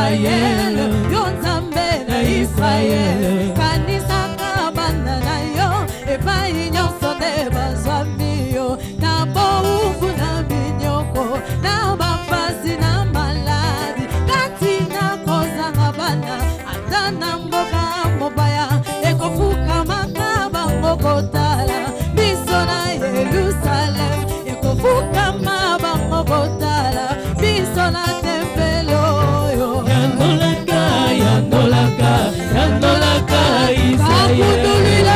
Israel, Yonzambe na Israel, Kanisa kabanda na yo, epai nyonso te bazwami yo, na boubu na binyoko, na bapasi na maladi, kati na kozanga bana, ata na mboka mobaya, ekofuka makaba ngokotala, biso na Yerusalem, ekofuka maba ngokotala, biso na tempelo yo. Yandolaka, yandolaka, yandolaka Israel.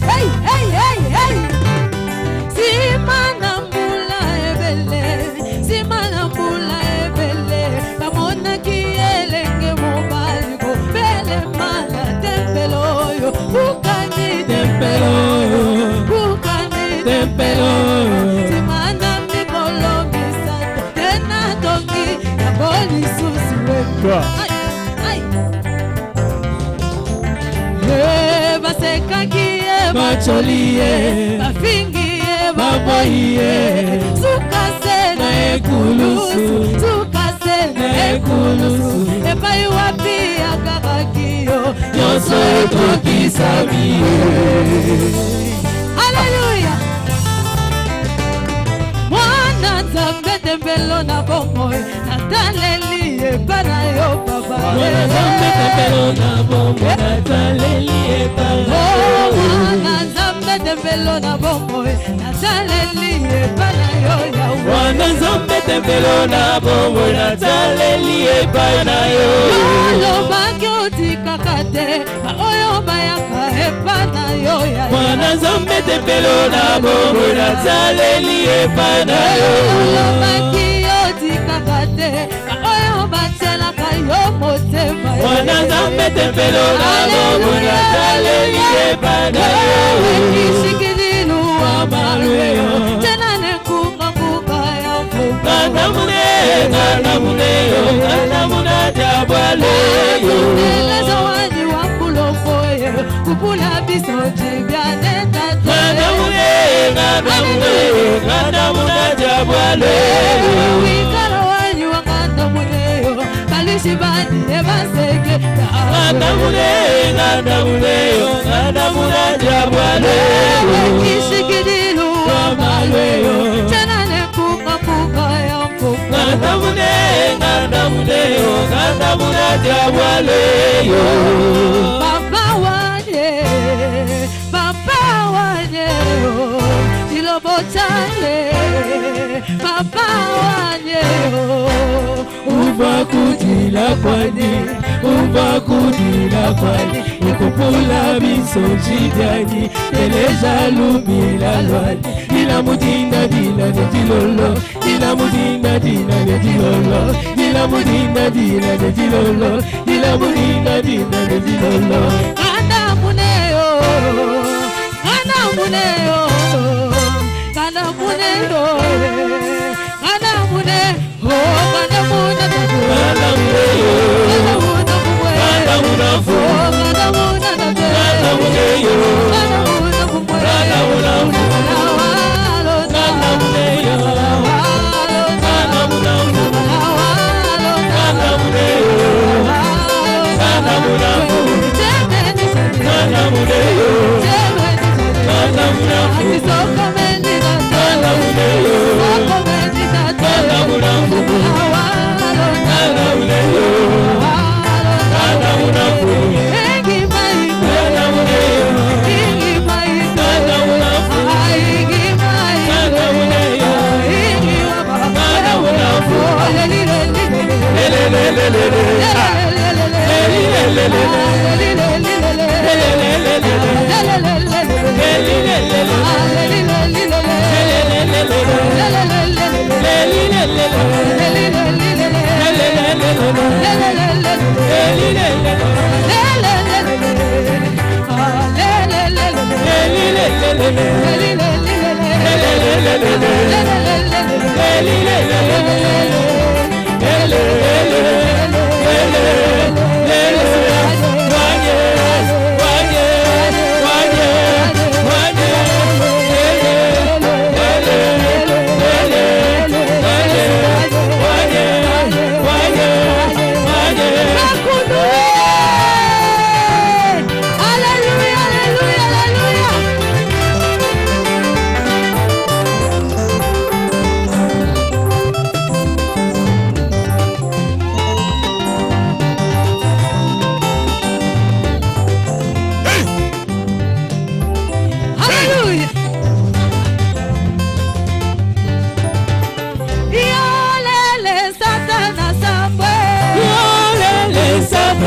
Hey, hey, hey, hey. Simana mbula ebele, simana mbula ebele, bamona kielenge mobali ko bele mala tempelo yo, bukani tempelo yo, bukani tempelo yo. Simana mikolo misato, tena tongi na boli susi wewe. Basekaki bacholie, bafingie baboye, sukase na ekulusu, sukase na ekulusu, epai wapi akakakiyo, nyonso ekokisami. Hallelujah. Mwana Nzambe tempelo na bomoi, nataleli ebana yo baba. Mwana Nzambe tempelo na bomoi, nataleli ebana yo. Mwana Nzambe tempelo na bomoi, nataleli ebana yo Yahweh. Mwana Nzambe tempelo na bomoi, nataleli ebana yo. Lobaki otikaka te, baoyo bayaka ebana yo Yahweh. Mwana Nzambe tempelo na bomoi, nataleli ebana yo. Lobaki otikaka te, baoyo batelaka yo motema yo. Mwana Nzambe tempelo na bomoi, nataleli ebana yo. Ekishikililu wa malweyo, tena nekunga kuka ya mfuka. Ngandamune, ngandamuneyo, ngandamuna jabwaleyo. Elezo wanyi wa mbulokoye, kupula biso jibyane tatoye. Ngandamune, ngandamuneyo, ngandamuna jabwaleyo. Wikala wanyi wa ngandamuneyo, kalishi bani ebaseke. Ngandamune, ngandamuneyo, ngandamuna jabwaleyo. Ekishikililu wa malweyo, tena nekunga kuka ya mfuka. Ngandamune, ngandamuneyo, ngandamuna jabwaleyo. Papa wanye, ilobo chane, papa wanye. Uva kudila kwani, uva kudila kwani, ikupula biso jidani, teleja lumila lwani, ila mudina dina ne dilolo, ila mudina dina ne dilolo, ila mudina dina ne dilolo, ila mudina dina ne dilolo. Kanda muneo, kanda muneo, kanda muneo, kanda muneo, kanda muneo, Kanda muneyo, kanda munafu, kanda muneyo, kanda munafu, kanda muneyo, kanda munafu, kanda muneyo, kanda munafu, kanda muneyo, kanda munafu, kanda muneyo, kanda munafu, kanda muneyo, kanda munafu, kanda muneyo, kanda munafu, kanda muneyo, kanda munafu, lelelelelele, lelelelelele,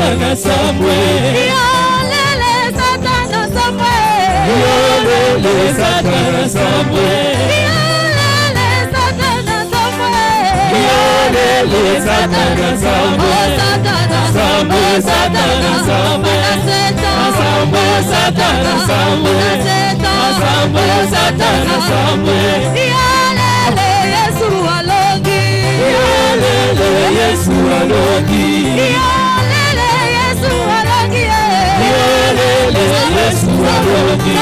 Satana Samwe. Yolele Satana Samwe. Yolele Satana Samwe. Yolele Satana Samwe. Yolele Satana Samwe. Samwe Satana Samwe. Samwe Satana Samwe. Samwe Satana Samwe. Yolele Yesu alongi. Yolele Yesu alongi. Yolele Yesu alongi. Yolele Yesu alongi.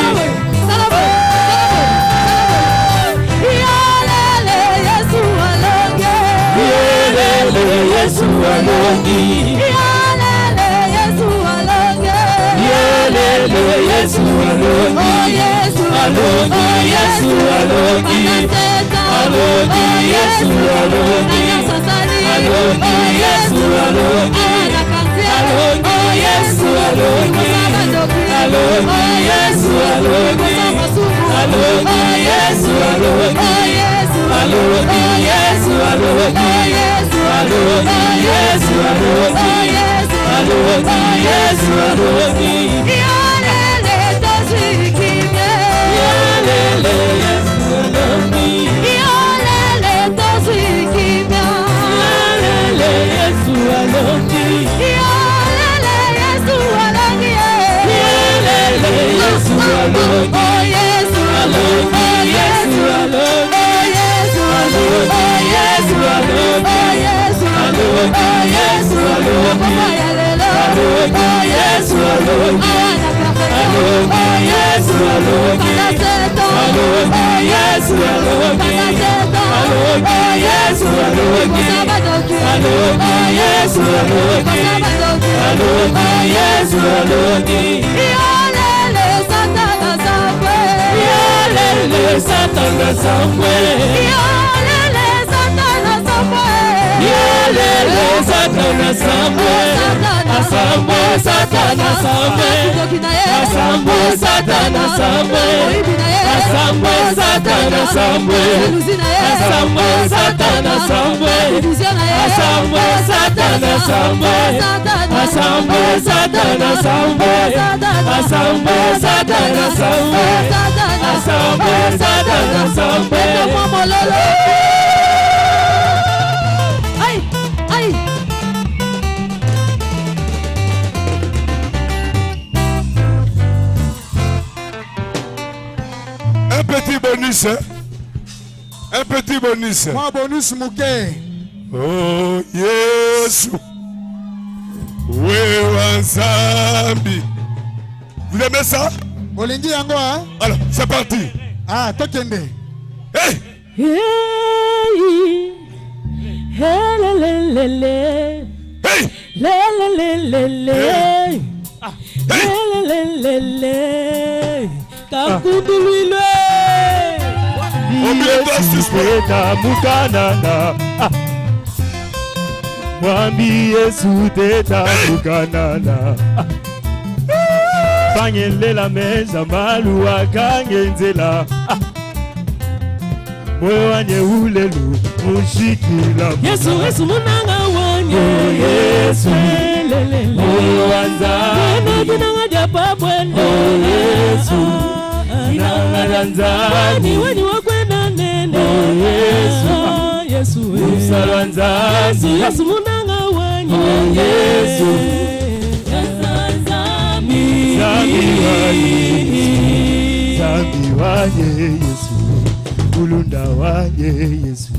Yolele Yesu alongi. Yolele Yesu alongi. Yolele Yesu alongi. Yolele Yesu alongi. Oh Yesu alongi. Yesu alongi. Alongi Yesu alongi. Alongi Yesu alongi. Alongi Yesu alongi. Alongi Yesu alongi. Alongi Yesu alongi. Alongi Yesu alongi. Alongi Yesu alongi. Alongi Yesu alongi. Yolele toshikime. Yolele Yesu alongi. Yolele toshikime. Yolele Yesu alongi. Yolele Yesu alongi. Yolele Yesu alongi. Oh Yesu Alongi Yesu alongi. Alongi Yesu alongi. Alongi Yesu alongi. Alongi Yesu alongi. Alongi Yesu alongi. Alongi Yesu alongi. Alongi Yesu alongi. Alongi Yesu alongi. Alongi Yesu alongi. Yolele Satana Samwe. Yolele Satana Samwe. Yolele Satana Samwe. Yolele Satana Samwe. Samwe Satana Samwe. Samwe Satana Samwe. Samwe Satana Samwe. Samwe Satana Samwe. Samwe Satana Samwe. Samwe Satana Samwe. Samwe Satana Samwe. Samwe Satana Samwe. Aïe, aïe. Un petit bonus, hein? Un petit bonus. Moi bonus mouké. Oh Yesu, wewe Nzambi. Vous aimez ça? Olingi yango hein? Alors, c'est parti. Ah, tokende. Hey! Hey, hey, le, le, le, le. Hey! Le, le, le, le, le. Hey! Le, le, le, le. Kakundulile. Yesu mukanana. Mwambi Yesu teta mukanana. Fanyelela meza malu akangenzela. Mwanye ulelu mushikila. Yesu munanga wanye. Yesu wanza. Nanga japa bwendo. Yesu nanga danzani. Wani wakwenda nene. Yesu usalanzani. Yesu munanga wanye. Yesu Zambi wanye Yesu. Mulunda wanye Yesu.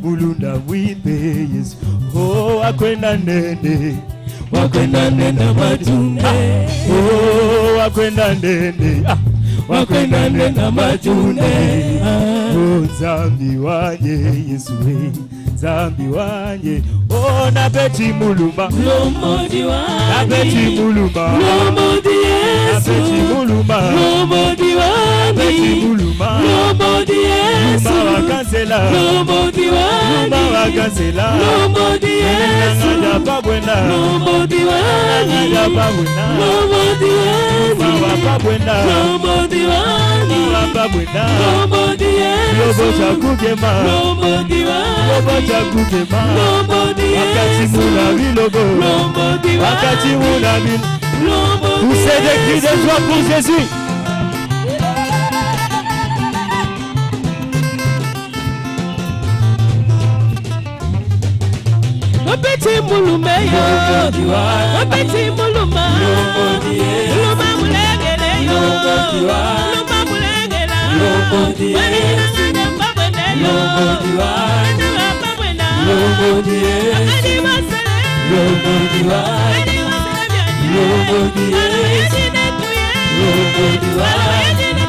Mulunda mwimbe Yesu. Oh wakwenda nene. Wakwenda nena matunde. Oh wakwenda nene. Wakwenda nena matunde. Oh Zambi wanye Yesu. Zambi wanye. Oh na beti muluma. Lomodi wanye. Na beti muluma. Lomodi Yesu. Na beti muluma. Lomodi wanye. Muluma Lomodi Yesu Wakazela Lomodi Wani Wakazela Lomodi Yesu Babwena Lomodi Wani Babwena Lomodi Yesu Babwena Lomodi Wani Babwena Lomodi Yesu Lobo Chakugema Lomodi Wani Lobo Chakugema Lomodi Wakati Yesu Mula Bilobo Lomodi Wakati Wani Mula Bilobo Lomodi Poussez des cris de joie pour Jésus. Opeti mulumeyo Opeti muluma Luma mulengele yo Luma mulengela Wani nangana mbabwene yo Wani mbabwena Akadi wasele Akadi wasele byani Alo yejine tuye Alo yejine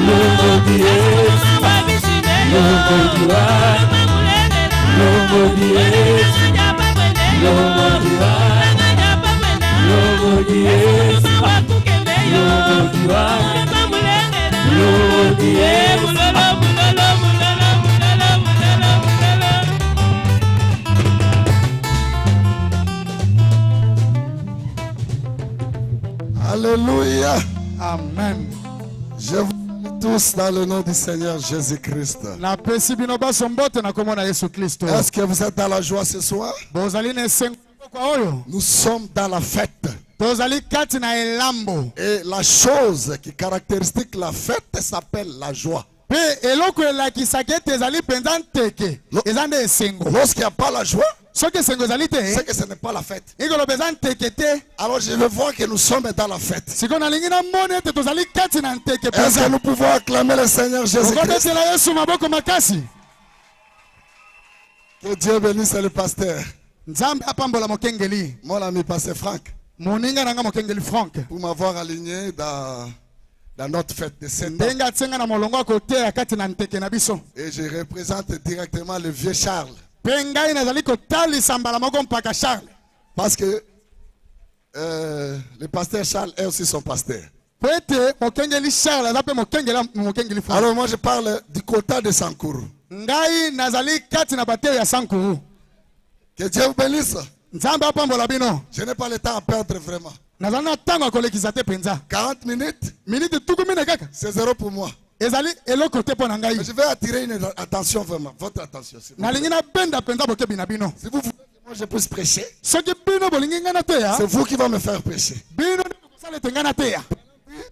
tuye kwetu Asuma wabishine yo Luma mulengela Wani nangana mbabwene yo Nangana mbabwena Luma wakukeme yo Luma mulengela Mulolo mulolo mulolo mulolo mulolo mulolo Alléluia. Amen. Je vous salue tous dans le nom du Seigneur Jésus-Christ. Napesi bino baso mbote na komona Yesu Kristo. Est-ce que vous êtes dans la joie ce soir? Bozali na esengo kwa oyo. Nous sommes dans la fête. Tozali kati na elambo. Et la chose qui caractérise la fête s'appelle la joie. Pe eloko elakisaki ete ezali penza nteke. Eza nde esengo. Lorsqu'il n'y a pas la joie, Soki esengo ezali te, c'est que ce n'est pas la fête. ikoloba eza nteke te. Alors je veux voir que nous sommes dans la fête. Siko nalingi namoni ete tozali kati na nteke Est-ce penza. que nous pouvons acclamer le Seigneur Jésus-Christ? Okobetela Yesu maboko makasi. Que Dieu bénisse le pasteur. Nzambe apambola mokengeli. Mon ami pasteur Franck, Moninga nanga mokengeli Frank. pour m'avoir aligné dans notre fête de 7 ans. Ndenga tsenga na molongo kote ya kati na nteke na biso. Et je représente directement le vieux Charles. Pengai nazali kotalisa mbala moko mpaka Charles. Parce que le pasteur Charles est aussi son pasteur. Pwete mokengeli Charles azape mokengeli Frank. Alors moi je parle du quota de Sankourou. Ngai nazali kati na bate ya Sankuru. Que Dieu vous bénisse. Nzambe apambola bino. Je n'ai pas le temps à perdre vraiment. Nazali na tango kolekisa te penza. 40 minutes, Minute tukumine kaka. c'est zéro pour moi. Ezali eloko te pona ngai. Mais je vais attirer une attention vraiment, votre attention. Si vous Nalingi na benda penza boke bina bino. voulez que moi je puisse prêcher, Soki bino bolingi ngana te ya. c'est vous qui va me faire prêcher. Bino kosala te ngana te ya.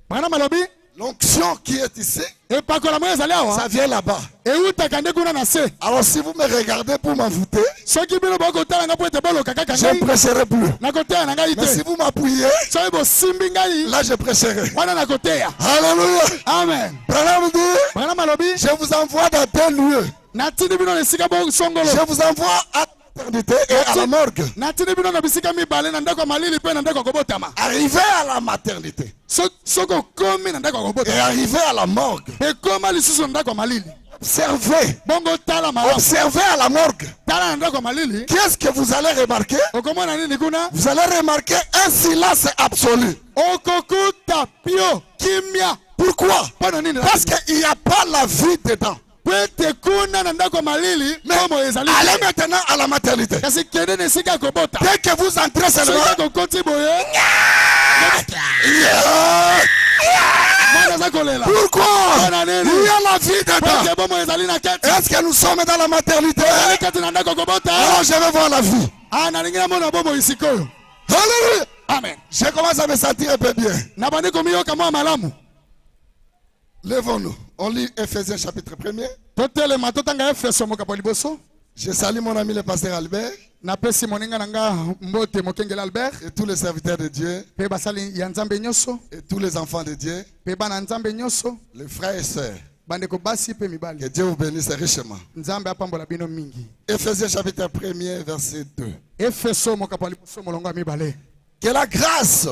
Bana malobi L'onction qui est ici, epakola mo ezali awa. ça vient là-bas. Eutaka nde kuna na se. Alors si vous me regardez pour m'envoûter, Soki bino bokotala nga po ete boloka kaka je ne ngai. prêcherai plus. Nakoteya na ngai Mais si te. vous m'appuyez, Soki bosimbi ngai. là je prêcherai. Wana nakoteya. Alléluia. Amen. Branham dit, Bana malobi je vous envoie dans tel lieu. natindi bino na esika bosongolo. Je vous envoie à l'éternité et à la morgue. Natindi bino na bisika mibale na ndako ya malili mpe na ndako ya kobotama. Arrivé à la maternité Soki okomi na ndako ya et kobotama. arrivé à la morgue, Ekoma lisusu na ndako ya malili. observez, Bongo tala malamu. observez à la morgue. Tala na ndako ya malili. Qu'est-ce que vous allez remarquer? Okomona nini kuna? Vous allez remarquer un silence absolu. Okokuta pio kimia. Pourquoi? Mpona nini? Parce qu'il n'y a pas la vie dedans. Pwete kuna na ndako ya malili. Komo ezali. Allez maintenant à la maternité. Kasi kende na esika ya kobota. Dès que vous entrez seulement, Soki okoti boye. Mwana za kolela. pourquoi? Mpona nini? Il y a la vie dedans. Pwete bomo ezali na kati. Est-ce que nous sommes dans la maternité? Ezali kati na ndako ya kobota. Alors je vais voir la vie. Ah, nalingi namona bomo isikoyo. Alléluia. Amen. Je commence à me sentir un peu bien. Nabandi komiyoka mwa malamu. Lèvons-nous. On lit Ephésiens chapitre 1er. Totelema totanga Efeso mokapo liboso. Je salue mon ami le pasteur Albert Napesi moninga nanga mbote mokengela Albert. et tous les serviteurs de Dieu Pe basali ya Nzambe nyonso. et tous les enfants de Dieu, Pe bana Nzambe nyonso. les frères et sœurs. Bandeko basi pe Que mibali. Dieu vous bénisse richement. Nzambe apambola bino mingi. Ephésiens chapitre 1er verset 2. Efeso mokapo liboso molongo ya mibale. Que la grâce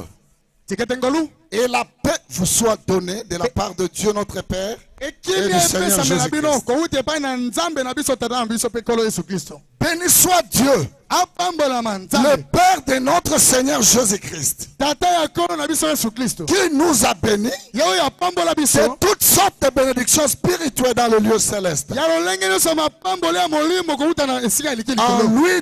Tikete ngolu. Et la paix vous soit donnée de la part de Dieu notre Père Et et qui du vient Seigneur penser à bino Jésus-Christ. ko ute pa na nzambe na biso tata na biso pe kolo Yesu Kristo. Béni soit Dieu, Apambola le nzambe. Père de notre Seigneur Jésus-Christ, Tata ya kolo na biso Yesu Kristo. qui nous a bénis Yo ya pambola de biso. toutes sortes de bénédictions spirituelles dans le lieu céleste. Ya lolenge nyonso mapambola ya molimo ko uta na esika eliki En likolo. lui,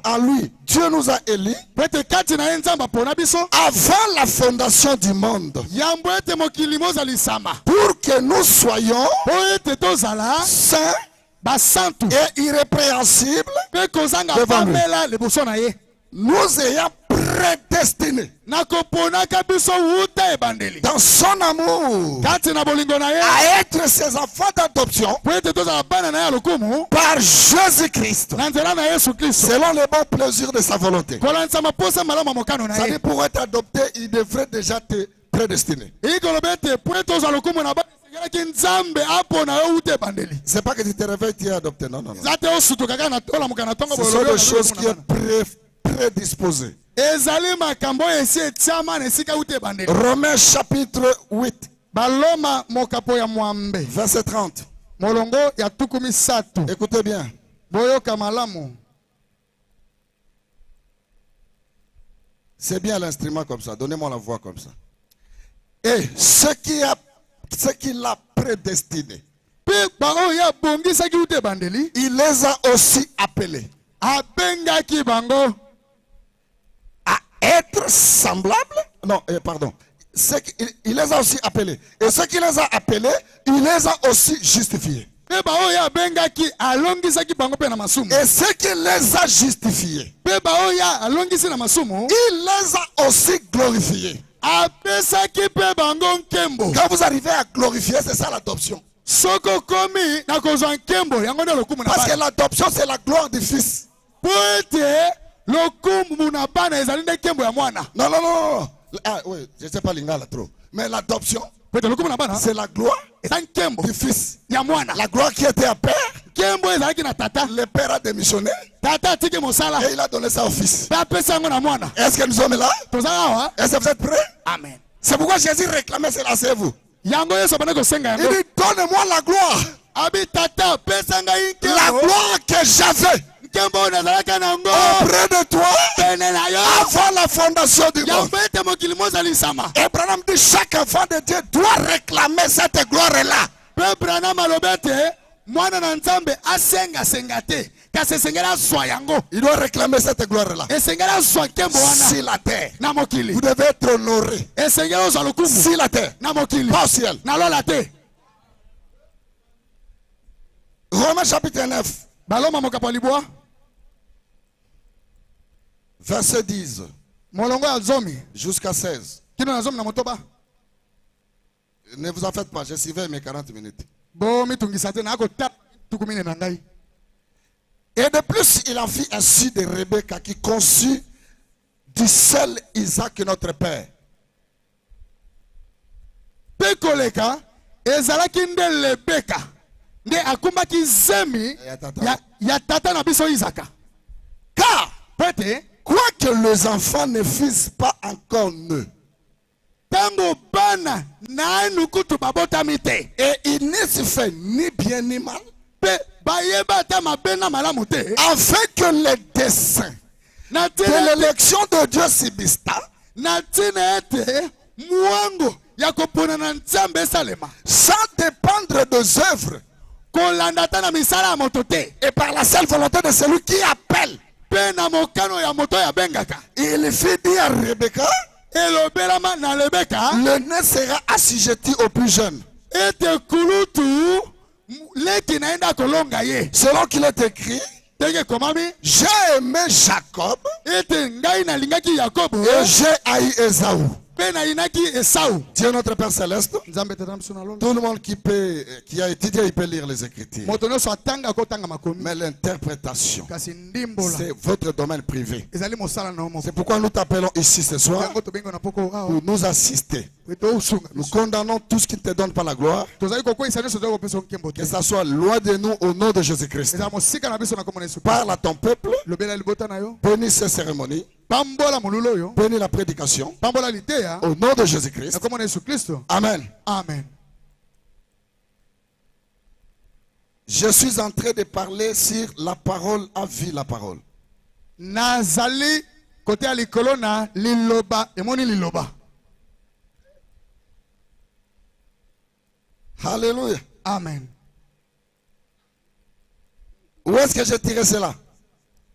en lui, Dieu nous a élis Pete kati na ye nzambe apona biso. avant la fondation du monde Yambo ete mokili mozalisama. pour que nous soyons Po ete tozala saints basantu. et irrépréhensibles, Pe kozanga Devant lui. pamela liboso na ye. nous ayant prédestinés Nakoponaka biso uta ebandeli. dans son amour Kati na bolingo na ye. à être ses enfants d'adoption Po ete tozala bana na ye ya lokumu. par Jésus-Christ, Na nzela na Yesu Kristo. selon les bons plaisirs de sa volonté. Kolanisa maposa malamu ya mokano na ye. C'est-à-dire, pour être adopté, il devrait déjà te prédestiner. ikoloba ete po ete ozwa lokumu na bana esengelaki nzambe apona yo uta ebandeli. C'est pas que tu te réveilles, tu es adopté. Non, non, non. eza te osutuka kaka na olamuka na ntongo Ce boye sont olobi des oyo choses na qui lokumu na est bana. prédisposées. ezali makambo oyo esi etiama na esika uta ebandeli. Romains chapitre 8, baloma mokapo ya mwambe verset 30. molongo ya tuku misato Écoutez bien. boyoka malamu. C'est bien l'instrument comme ça. Donnez-moi la voix comme ça. Et ce qui l'a prédestiné, mpe baoyo abongisaki uta ebandeli il les a aussi appelés abengaki bango à être semblables. Non, pardon. Il les a aussi appelés. Et ceux qui les a appelés, il les a aussi justifiés. mpe baoyo abengaki alongisaki bango mpe na masumu. Et ceux qui les a justifiés, mpe baoyo alongisi na masumu il les a aussi glorifiés. apesaki mpe bango nkembo. Quand vous arrivez à glorifier, c'est ça l'adoption. soki okomi na kozwa nkembo yango nde lokumu na Parce que bana. l'adoption, c'est la gloire du Fils. po ete lokumu na bana ezali nde nkembo ya mwana. Non, non, non, non. Ah, oui, je ne sais pas lingala trop. Mais l'adoption, po ete lokumu na bana c'est la gloire eza nkembo du Fils. ya mwana. La gloire qui était à Père, nkembo ezalaki na tata. le Père a démissionné tata atiki mosala et il a donné ça au Fils. mpe apesi yango na mwana. Est-ce que nous sommes là? toza awa. Est-ce que vous êtes prêts? amen. C'est pourquoi Jésus réclamait cela, c'est vous. yango yesu abandi kosenga Il yango. dit, donne-moi la gloire. abi tata pesa ngai La nkembo. gloire que j'avais nkembo oyo nazalaka nango auprès de toi pene na yo avant la fondation du monde. yango ete mokili mozalisama. Abraham dit, chaque enfant de Dieu doit réclamer cette gloire-là. mpe branam alobi ete mwana na nzambe asengasenga te kasi esengeli azwa yango. Il doit réclamer cette gloire-là. esengeli azwa nkembo wana Sur la terre. na mokili. Vous devez être honoré. esengeli ozwa lokumu Sur la terre. na mokili Pas au ciel. na lola te. Romains chapitre 9, baloma mokapo ya libwa verset 10 molongo ya zomi jusqu'à 16. kino na zomi na motoba. Ne vous en faites pas, j'ai suivi mes 40 minutes. bomitungisa te nakota tuku mine na ngai. Et de plus, il en fit ainsi de Rebecca qui conçut du seul Isaac notre père. mpe koleka ezalaki nde lebeka nde akumbaki zemi ya tata na biso izaka. Car, po ete quoique les enfants ne fussent pas encore nés, ntango bana nanu kutu babotami te et il ne se fait ni bien ni mal, mpe bayeba ata mabe na malamu te afin que les desseins na de ntina l'élection de Dieu subsistent, na ntina ete mwango ya kopona na nzambe esalema sans dépendre des œuvres, kolanda ata na misala ya moto te et par la seule volonté de celui qui appelle. mpe na mokano ya moto oyo abengaka. Il fit dire à Rebecca, elobelama na lebeka le nez sera assujetti au plus jeune. ete kulutu leki naenda kolonga ye Selon qu'il est écrit, ndenge ekomami j'ai aimé Jacob ete ngai nalingaki yakobo et j'ai haï Ésaü. mpe nayinaki esau. Dieu notre Père Céleste, nzambe tata na biso na lola tout le monde qui a étudié, il peut lire les Écritures. moto nyonso atanga akotanga makomi Mais l'interprétation, kasi ndimbola c'est votre domaine privé. ezali mosala na yo moko. C'est pourquoi nous t'appelons ici ce soir yango tobengi na poko awa pour nous assister. po tosunga Nous condamnons tout ce qui ne te donne pas la gloire, tozali kokweyisa nyonso toyali kopesa yo nkembo te. que ça soit loin de nous au nom de Jésus-Christ. ezala mosika na biso na komona yesu. Parle à ton peuple, lobela libota na yo bénis ces cérémonies pambola mululo yo, bénis la prédication. pambola litea, Au nom de Jésus-Christ. comme on est sur Christ. Amen. Amen. Je suis en train de parler sur la parole à vie, la parole. Nazali côté à likolo na liloba emoni liloba. Alléluia. Amen. Où est-ce que j'ai tiré cela?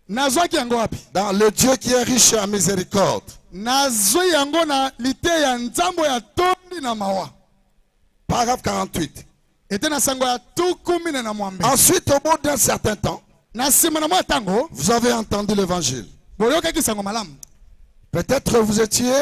Nazwa ki yango wapi? Dans le Dieu qui est riche en miséricorde. Nazwa yango na liteya nzambo ya tondi na mawa. Paragraphe 48. Ete na sango ya tukumine na mwambe. Ensuite, au bout d'un certain temps, Na sima na mwa tango, vous avez entendu l'évangile. boyoka ki sango malamu. Peut-être vous étiez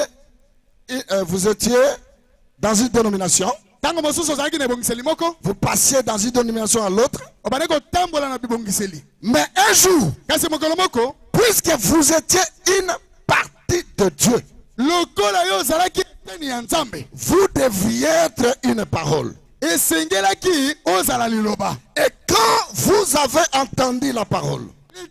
dans une dénomination. Tango mosusu ozalaki na ebongiseli moko, Vous passiez dans une dénomination à l'autre. obande kotambola na bibongiseli. Mais un jour, Kasi mokolo moko, puisque vous étiez une partie de Dieu, lokola yo ozalaki eteni ya nzambe, vous devriez être une parole. esengelaki ozala liloba. Et quand vous avez entendu la parole,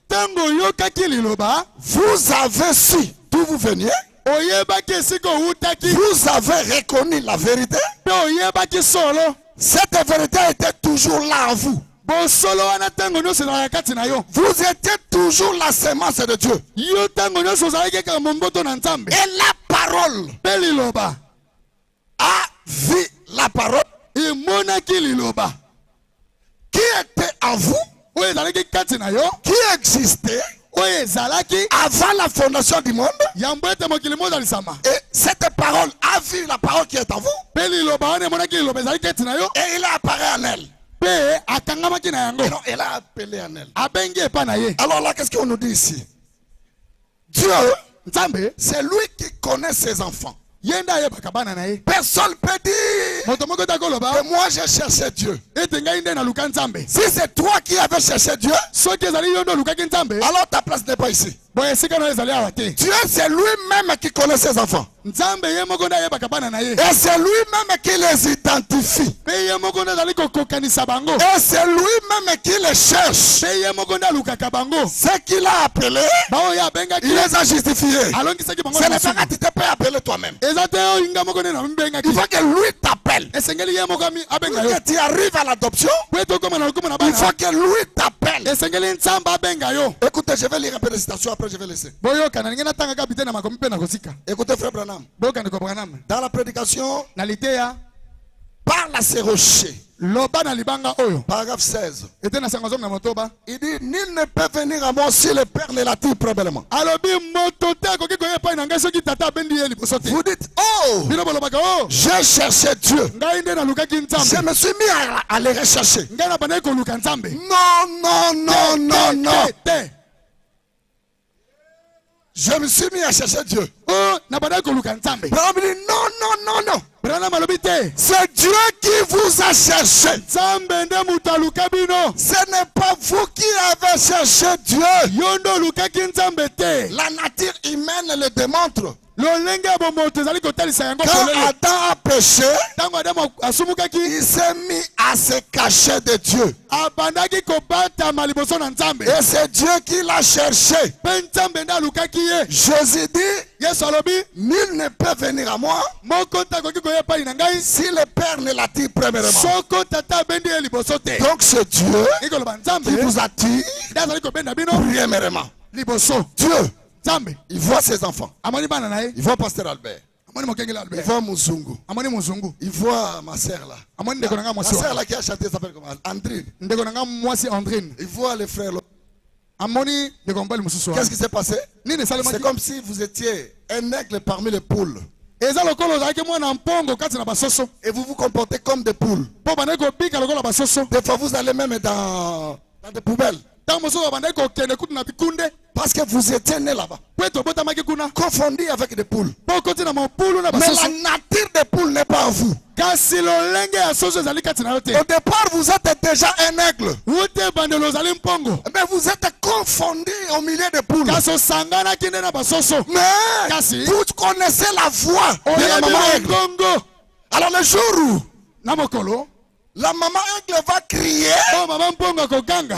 Ntango yokaki liloba, vous avez su d'où vous veniez, oyebaki esika owutaki, vous avez reconnu la vérité. mpe oyebaki solo. Cette vérité était toujours là en vous. Bosolo wana ntango nyonso ezalaka kati na yo. Vous étiez toujours la sémence de Dieu. Yo ntango nyonso ozalaki kaka momboto na nzambe. Et la parole Mpe liloba a vu la parole emonaki liloba qui était en vous, oyo ezalaki kati na yo, qui existait oyo ezalaki avant la fondation du monde. yambo ete mokili mozalisama. Et cette parole a vu la parole qui est en vous. Mpe liloba wana emonaki liloba ezalaki kati na yo, Et il a apparu en elle. mpe akangamaki na yango, Et non, il a appelé en elle. abengi epa na ye. Alors là, qu'est-ce qu'on nous dit ici? Dieu, Nzambe c'est lui qui connaît ses enfants. ye nde ayebaka bana na ye. Personne ne peut dire Moto moko te akoloba que moi j'ai cherché Dieu. ete ngai nde naluka nzambe. Si c'est toi qui avais cherché Dieu, Soki ezali yo nde olukaki nzambe, alors ta place n'est pas ici. boye esika na yo ezali awa te. Dieu, c'est lui-même qui connaît ses enfants. Nzambe ye moko nde ayebaka bana na ye, Et c'est lui-même qui les identifie. mpe ye moko nde azali kokokanisa bango, Et c'est lui-même qui les cherche. mpe ye moko nde alukaka bango. Ceux qu'il a appelés, Baoyo abengaki il les a justifiés. alongisaki bango Ce na n'est pas masumu. que tu te peux appeler toi-même. Eza te oyo nga moko nde na mbengaki, Il faut que lui t'appelle. esengeli ye moko abenga Pour yo. que tu arrives à l'adoption, Po ete okoma na lokumu na il faut bana, que lui t'appelle. esengeli nzambe abenga yo. Écoutez, je vais lire un peu de citation, après je vais laisser. Boyoka na ninge natangaka bite na makomi mpe na kosika. Écoutez, frère Branham, Boyoka ndeko Branham, dans la prédication, na liteya parle à ces rochers. loba na libanga oyo Paragraphe 16. ete na sango zomi na motoba, Il dit, nul ne peut venir à moi si le Père ne l'attire premièrement. alobi moto te akoki koya epai na ngai soki tata abendi ye liboso te. Vous dites, oh, Bino bolobaka o j'ai cherché Dieu. ngai nde nalukaki Je nzambe, me suis mis à les rechercher. ngai nabandaki koluka nzambe. Non, non, non, non, non. Te. Je me suis mis à chercher Dieu. O nabandaki koluka nzambe. Branham dit, non, non, non, non. Branham alobi te, C'est Dieu qui vous a cherché. nzambe nde moto aluka bino, Ce n'est pas vous qui avez cherché Dieu. yo nde olukaki nzambe te. La nature humaine le démontre. Lolenge ya bomoto ezali kotalisa yango Quand polele. Adam a péché, Ntango Adamu asumukaki, il s'est mis à se cacher de Dieu. abandaki kobatama liboso na nzambe, Et c'est Dieu qui l'a cherché. mpe nzambe nde alukaki ye. Jésus dit, Yesu alobi, nul ne peut venir à moi moko te akoki koya epai na ngai si le Père ne l'attire premièrement. soko tata abendi ye liboso te. Donc c'est Dieu Ikoloba qui nzambe vous attire nde azali kobenda bino premièrement. liboso. Dieu, Nzambe il voit ses enfants. amoni bana na ye, Il voit Pasteur Albert. amoni mokengeli Il Albert, voit Muzungu. amoni mozungu, Il voit ma sœur là. amoni ndeko na ngai La mwasi sœur wa, là qui a chanté s'appelle comment? Andrine. ndeko na ngai mwasi Andrine, Il voit les frères là. amoni ndeko mobali mosusu wa. Qu'est-ce qui s'est passé? Nini C'est esalemaki? comme si vous étiez un aigle parmi les poules. Eza lokola ozalaki mwana mpongo kati na basoso, Et vous vous comportez comme des poules. mpo bandaki kobika lokola basoso. Des fois, vous allez même dans des poubelles. Ntango mosusu bandaki kokende kutu na bikunde, Parce que vous étiez né là-bas. mpo ete obotamaki kuna, Confondu avec des poules. mpo okoti na mopulu na Mais la basoso. nature des poules n'est pas en vous. Kasi lolenge ya soso ezali kati na yo te. Au départ, vous êtes déjà un aigle. Ute bandelo ozali mpongo, Mais vous êtes confondu au milieu des poules. kasi osanganaki nde na basoso. Mais Kasi vous connaissez la voix de la oyebi maman aigle. mongongo Alors le jour où na mokolo, la maman aigle va crier, mpo mama mpongo akoganga,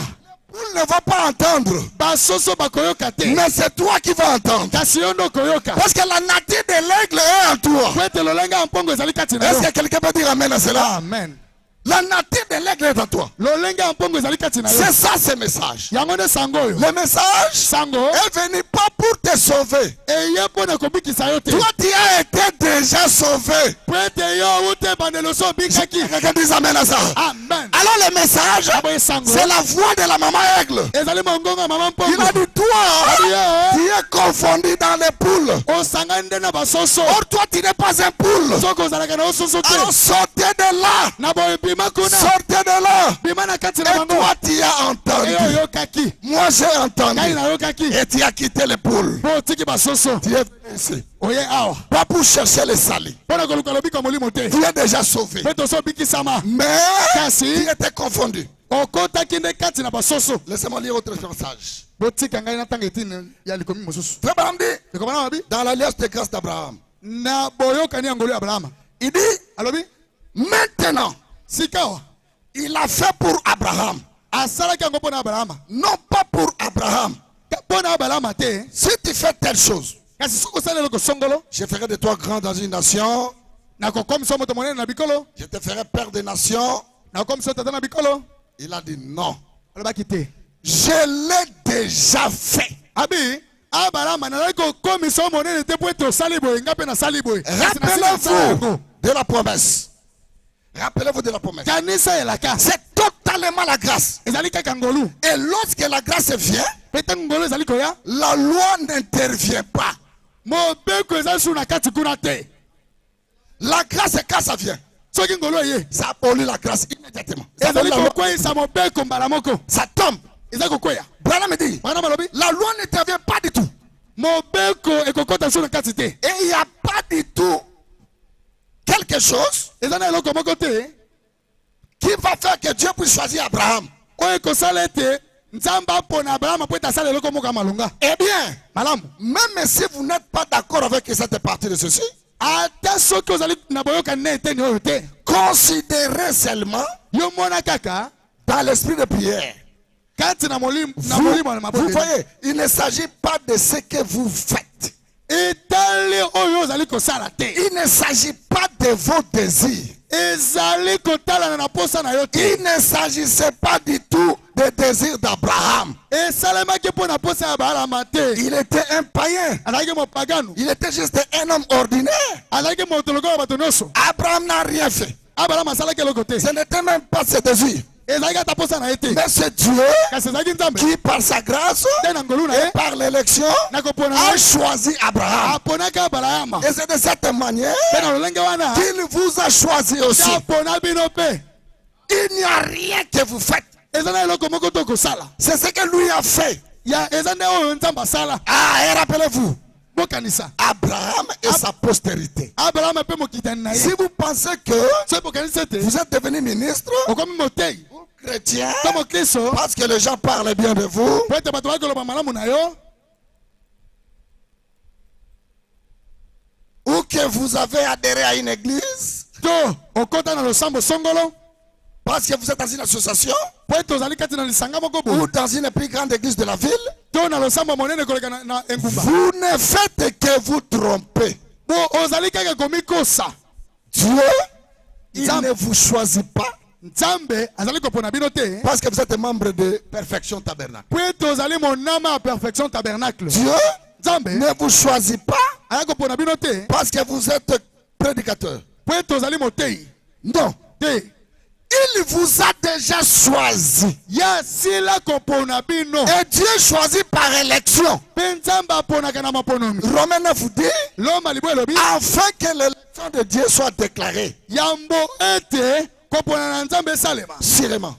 poules ne vont pas entendre. basoso bakoyoka te Mais c'est toi qui vas entendre. kasi yo nde koyoka Parce que la nature de l'aigle est en toi. po ete lolenge ya mpongo ezali kati na Est-ce yo que quelqu'un peut dire amen à cela? amen La nature de l'aigle est en toi. lolenge ya mpongo ezali kati na yo C'est ça ce message. yango nde sango oyo Le message sango est venu pas pour te sauver. eye mpo na kobikisa yo te Toi, tu as été déjà sauvé. po ete yo ute bandelo so obikaki Quelqu'un dit amen à ça. amen Alors le message, aboye sango c'est la voix de la maman aigle. ezali mongongo ya mama Il mpongo a dit, toi, Yo, tu es confondu dans les poules. osangani nde na basoso Or, toi, tu n'es pas un poule. soki ozalaka na ososo te Alors, sortez de là. na boye bima kuna Sortez de là. bima na kati na Et bango toi, tu as eyo entendu. oyokaki Moi, j'ai ngai entendu. nayokaki Et tu as quitté les poules. mpo otiki basoso Tu es venu ici. oye awa Pas pour chercher les salis. mpo na koluka lobika molimo te Tu es déjà sauvé. mpe toso obikisama Mais kasi tu étais confondu. okotaki nde kati na basoso Laissez-moi lire autre passage. botika ngai natanga etini ya likomi mosusu Très bien dit. ekomana mabi Dans l'alliance de grâce d'Abraham. na boyokani ya ngolu ya abrahama Il dit, alobi maintenant, sikawa il a fait pour Abraham. asalaki yango mpo na abrahama Non pas pour Abraham. mpo na abrahama te Si tu fais telle chose, kasi soki osala eloko songolo je ferai de toi grand dans une nation. nakokomisa moto monene na bikolo Je te ferai père des nations. nakokomisa tata na bikolo Il a dit non. alobaki te Je l'ai déjà fait. abi abrahama nazali kokomisa yo monene te mpo ete osali boye nga mpe nasali boye Kasi nasili nasala Rappelez-vous yango. de la promesse. Rappelez-vous de la promesse. kanisa elaka C'est totalement la grâce. ezali kaka ngolu Et lorsque la grâce vient, mpe ntango ngolu ezali koya la loi n'intervient pas. mobeko ezali su na kati kuna te La grâce, quand ça vient, soki ngolu eye ça abolit la grâce immédiatement. Ça, ezali abolit la loi. kokweyisa mobeko mbala moko Ça tombe. eza kokweya Branham me dit, mwana malobi la loi n'intervient pas du tout. mobeko ekokɔta su na kati te Et il n'y a pas du tout quelque chose eza na eloko moko te qui va faire que Dieu puisse choisir Abraham. oyo ekosala ete nzambe apona abrahama mpo ete asala eloko moko ya malonga Eh bien, malamu même si vous n'êtes pas d'accord avec cette partie de ceci, ata soki ozali na boyokani na eteni oyo te considérez seulement yo mona kaka dans l'esprit de prière. kati na molimo na Vous, molimo na vous maboko voyez, il ne s'agit pas de ce que vous faites. etali oyo ozali kosala te Il ne s'agit pas de vos désirs. ezali kotalana na posa na yo te Il ne s'agissait pas du tout des désirs d'Abraham. esalemaki mpo na posa ya abrahama te Il était un païen. azalaki mopagano Il était juste un homme ordinaire. azalaki moto lokola bato nyonso Abraham n'a rien fait. abrahama asalaki eloko te Ce n'était même pas ses désirs. ezalaki ata posa na ye te Mais c'est Dieu kasi ezalaki nzambe qui, par sa grâce te na ngolu na et ye par l'élection, na kopona a ye choisi Abraham. aponaki abrahama Et c'est de cette manière mpe na lolenge wana qu'il vous a choisi aussi. te apona bino mpe Il n'y a rien que vous faites. eza na eloko moko to kosala C'est ce que lui a fait. ya eza nde oyo nzambe asala Ah, et rappelez-vous, bokanisa Abraham et sa postérité. abrahama mpe mokitani na Si ye vous pensez que soki bokanisi ete vous êtes devenu ministre okomi motei ou chrétien to mokristo parce que les gens parlent bien de vous, po ete bato bakoloba malamu na yo ou que vous avez adhéré à une église to okɔta na losambo songolo parce que vous êtes dans une association po ete ozali kati na lisanga moko ou boye dans une plus grande église de la ville, to na losambo monene koleka na engumba vous ne faites que vous tromper. bo ozali kaka komikosa Dieu, il Nzambe. ne vous choisit pas nzambe azali kopona bino te parce que vous êtes membre de Perfection Tabernacle. po ete ozali monama ya perfection tabernacle Dieu nzambe ne vous choisit pas azali kopona bino te parce que vous êtes prédicateur. po ete ozali motei Non. te Il vous a déjà choisi. ya sila kopona bino Et Dieu choisit par élection. mpe nzambe aponaka na maponomi Romains 9 vous dit, loma libwa elobi afin que l'élection de Dieu soit déclarée. yambo ete kopona na nzambe esalema Sûrement.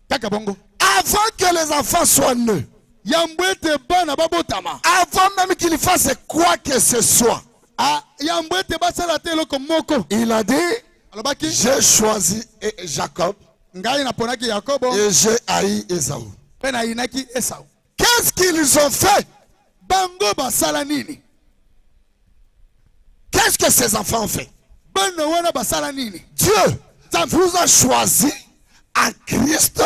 kaka bongo Avant que les enfants soient nés. yambo ete bana babotama Avant même qu'il fasse quoi que ce soit. yambo ete basala te eloko moko Il a dit, alobaki j'ai choisi Jacob ngai naponaki yakobo et j'ai haï Esaü. mpe nayinaki esau Qu'est-ce qu'ils ont fait? bango basala nini Qu'est-ce que ces enfants ont fait? bana wana basala nini Dieu vous a choisi en Christ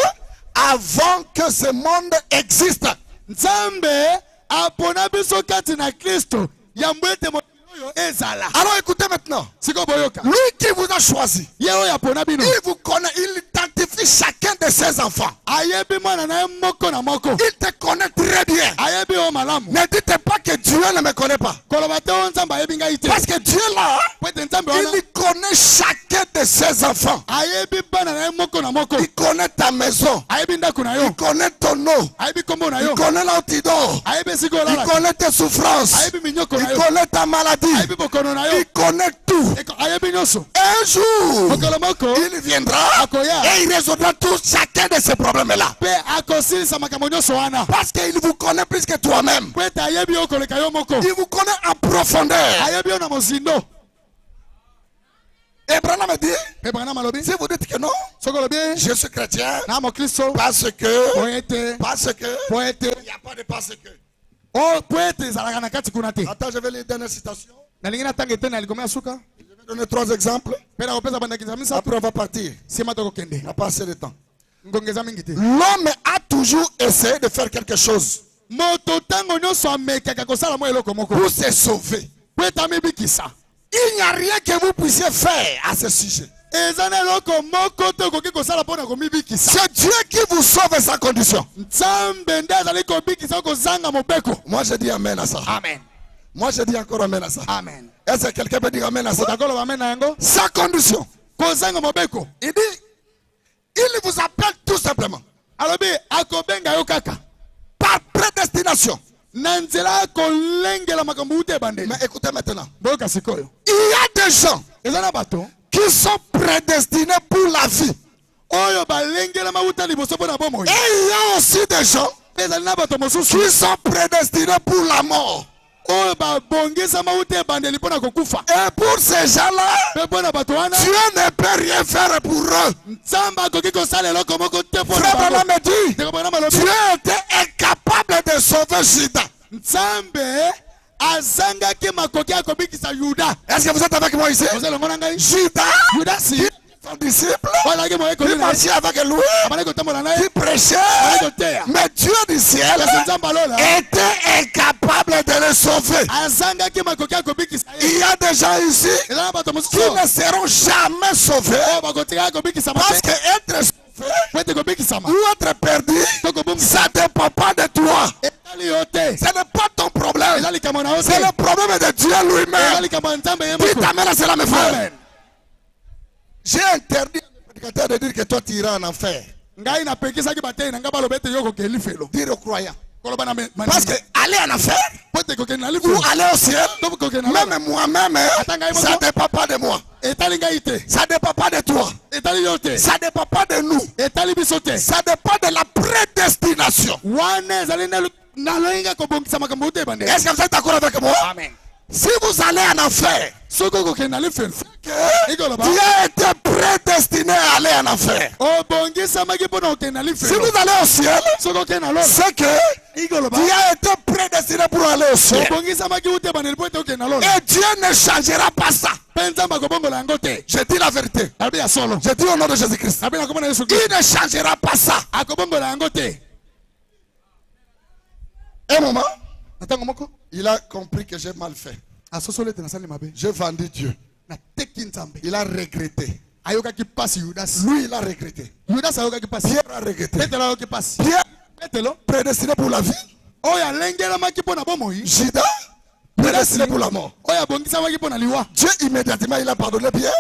avant que ce monde existe. Nzambe apona biso kati na Kristo yambo ete mokili oyo ezala. Alors écoutez maintenant. Siko boyoka. Lui qui vous a choisi, Ye oyo apona bino. il vous connaît, il identifie chacun de ses enfants. Ayebi mwana na ye moko na moko. Il te connaît très bien. Ayebi o malamu. Ne dites pas que Dieu ne me connaît pas. Koloba te o Nzambe ayebi ngai te. Parce que Dieu là, Pwete Nzambe wana. il connaît chacun de ses enfants. Ayebi bana na ye moko na moko. Il connaît ta maison. Ayebi ndako na yo. Il connaît ton nom. Ayebi kombo na Il yo. connaît là où tu dors. Ayebi siko Il lala. connaît tes souffrances. Ayebi minyoko na Il yo. connaît ta maladie. Ayebi bokono na yo. Il connaît tout. Ayebi nyonso. Un jour, Mokolo moko. il viendra Akoya. et il résoudra tout chacun de ces problèmes-là. Pe akosilisa makambo nyonso wana. Parce qu'il vous connaît plus que toi-même. Pwete ayebi yo koleka yo moko. Il vous connaît en profondeur. Ayebi yo na mozindo. Abraham me dit, Pe bana malobi. si vous dites que non, Soko lobi. je suis chrétien, Na mo Kristo. parce que, Poete. il n'y a pas de parce que. O poete zalaka na kati kuna te. Attends, je vais lire une dernière citation. Nalingi natanga te na likoma ya suka. Je vais donner 3 exemples. Pe na kopesa bandakisa misato. Après, on va partir. Sima toko kende. On n'a pas assez de temps. Ngongeza mingi te. L'homme a toujours essayé de faire quelque chose Moto tango nyonso amekaka kosala mo eloko moko. pour se sauver. Poete amibikisa. Il n'y a rien que vous puissiez faire à ce sujet. Eza na eloko moko te okoki kosala mpona komibikisa. C'est Dieu qui vous sauve sans condition. Nzambe nde azali kobikisa kozanga mobeko. Moi, je dis amen à ça. Amen. Moi, je dis encore amen à ça. Amen. Est-ce que quelqu'un peut dire amen à ça? Otakolo amen na yango. Sans condition. Kozanga mobeko. Il dit, il vous appelle tout simplement Alobi akobenga yo kaka. par prédestination. Na nzela kolengela makambo ute bandeli. Mais écoutez maintenant. Boyoka sikoyo. Il y a des gens Eza na bato qui sont prédestinés pour la vie. oyo balengela mauta liboso mpona bomoi. Et il y a aussi des gens Ezali na bato mosusu qui sont prédestinés pour la mort. oyo babongisa mauta ebandeli mpona kokufa. Et pour ces gens-là, Mpe mpona bato wana Dieu ne peut rien faire pour eux. nzambe akoki kosala eloko moko te mpona Frère bango. Branham me dit, Ndeko Branham alobi, Dieu était incapable de sauver Judas. nzambe azangaki makoki ya kobikisa yuda. Est-ce que vous êtes avec moi ici? Oza elongo na ngai. Judas, Yudasi qui son disciple, oyo azalaki moyekoli qui na ye. marchait avec lui, Abandaki kotambola na qui ye. prêchait, Abandaki koteya. mais Dieu du ciel Kasi nzambe alola était incapable de le sauver. azangaki makoki ya kobikisa ye. Il y a des gens ici Eza na bato qui mosusu ne seront jamais sauvés oyo bakotikaka kobikisama parce te. que être sauvé Po ete kobikisama ou être perdu, to kobongisa ça ne dépend pas de toi. etali yo te. Ce n'est pas ton problème. Eza likambo na yo C'est te. le problème de Dieu Eza lui-même. likambo ya nzambe ye Dites moko. amen à cela, mes frères. Amen. J'ai interdit au prédicateur de dire que toi tu iras en enfer. Ngai napekisaki batei na ngai baloba ete yo kokende lifelo. Dire aux croyants. Koloba na Parce que aller en enfer po ete kokende na ou lifelo. aller au ciel, To kokende na lifelo. même moi-même, ça ne dépend pas de moi. Etali ngai te. Ça ne dépend pas de toi. Etali yo te. Ça ne dépend pas de nous. Etali biso te. Ça dépend de la prédestination. Wana ezali naloyinga kobongisa makambo ute ebandeli. Est-ce que vous êtes d'accord avec moi? Amen. Si vous allez en enfer, Soki okokende na lifelo. que Ikoloba. Dieu était prédestiné à aller en enfer. Obongisamaki mpona kokende na Si lifelo. vous allez au ciel, Soki okende na lolo. c'est que Ikoloba. Dieu a été prédestiné pour aller au ciel. Obongisamaki ute ebandeli po ete okende na lolo. Et Dieu ne changera pas ça. Mpe nzambe akobongola yango te. Je dis la vérité. Nabi ya solo. Je dis au nom de Jésus-Christ. Nabi na kombo na Yesu Kristo. Il ne changera pas ça. Akobongola yango te. Un moment, Na ntango moko il a compris que j'ai mal fait. asosoli ete nasali mabe. J'ai vendu Dieu. Nateki nzambe. Il a regretté. Ayokaki pasi Yudasi. Lui, il a regretté. Yudasi ayokaki pasi. Pierre a regretté. Petelo ayoki pasi. Pierre, Petelo prédestiné pour la vie. oyo alengelamaki mpo na bomoi. Judas, prédestiné pour la mort. Oyo abongisamaki mpo na liwa. Dieu, immédiatement, il a pardonné Pierre.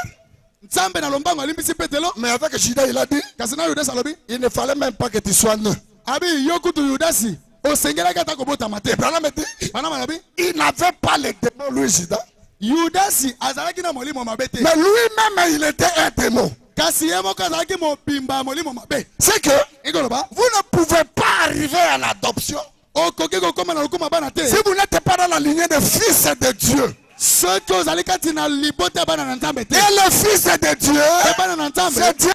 Nzambe na lombango alimbisi Petelo. Mais avec Judas, il a dit, Kasi na Yudasi alobi. il ne fallait même pas que tu sois né. Abi yo kutu Yudasi. Osengelaki ata kobotama te. Abraham me dit, Bana malobi. il n'avait pas les démons, lui, Judas. Yudasi azalaki na molimo mabe te. Mais lui-même, il était un démon. Kasi ye moko azalaki mobimba ya molimo mabe. C'est que Ikoloba. vous ne pouvez pas arriver à l'adoption Okoki kokoma na lokuma bana te. si vous n'êtes pas dans la lignée des fils de Dieu. Soki ozali kati na libota ya bana na Nzambe te. Et le fils de Dieu, Ya bana na Nzambe. c'est Dieu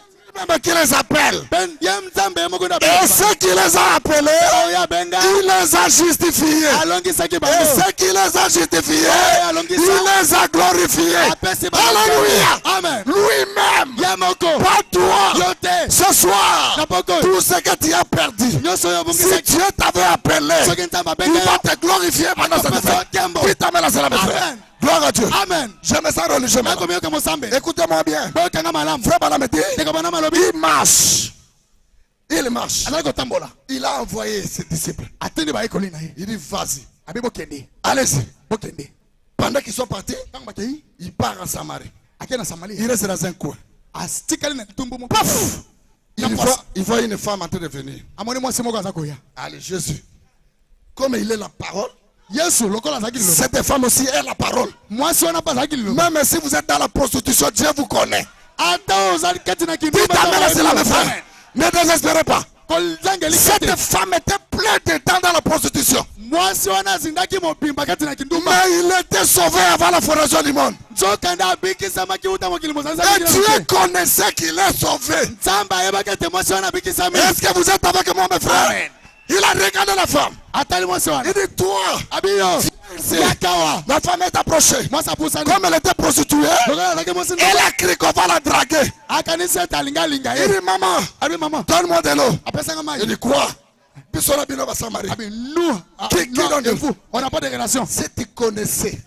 même qui les appelle. Ben yem nzambe moko na Et ceux qui les a appelés, oya benga il les a justifiés. alongi saki Et bango ceux qui les a justifiés, il les a glorifiés. apesi Alléluia. amen Lui-même, yamoko pas toi. yote Ce soir, napoko tout ce que tu as perdu, nyoso yo bungi si saki Dieu t'avait appelé, soki nzambe il benga va te glorifier pendant cette fête. Puis t'amènes la salle, mes frères. Amen. Gloire à Dieu. amen J'aime ça religieux. nakomi yoka mosambe Écoutez-moi bien. boyokanga malamu Frère Balameti, ndeko bana malobi il marche. Il marche. azali kotambola Il a envoyé ses disciples. atindi bayekoli na ye Il dit, vas-y. abi bokende Allez-y. bokende Pendant qu'ils sont partis, ntango bakei il part en Samarie. ake na samaria Il reste dans un coin. atikali na litumbu moko Paf! Il voit une femme en train de venir. amoni mwasi moko aza koya Allez, Jésus. Comme il est la parole, yesu lokola azalaki liloba cette femme aussi est la parole. mwasi wana mpe azalaki liloba Même si vous êtes dans la prostitution, Dieu vous connaît. ata ozali kati na Dites amen à cela, mes frères. Ne désespérez pas. kozangeli Cette kati femme était pleine de temps dans la prostitution. mwasi wana azindaki mobimba kati na kindumba Mais il était sauvé avant la fondation du monde. nzokanda abikisamaki uta mokili Et Dieu connaissait qu'il est sauvé. nzambe ayebaki ete mwasi wana abikisami Est-ce que vous êtes avec moi, mes frères? Amen. Il a regardé la femme. atali mwasi wana Il dit, toi, abiyo ici. yakawa La femme est approchée. mwasi apusani Comme elle était prostituée, lokola azalaki mwasi elle a cru qu'on va la draguer. akanisi ete alingalinga Il ye dit, maman, abi mama donne-moi de l'eau. apesanga Il mai dit, quoi? Bisola bino ba Samarie. abi nous Qui donne de vous? on n'a pas de relation Si tu connaissais,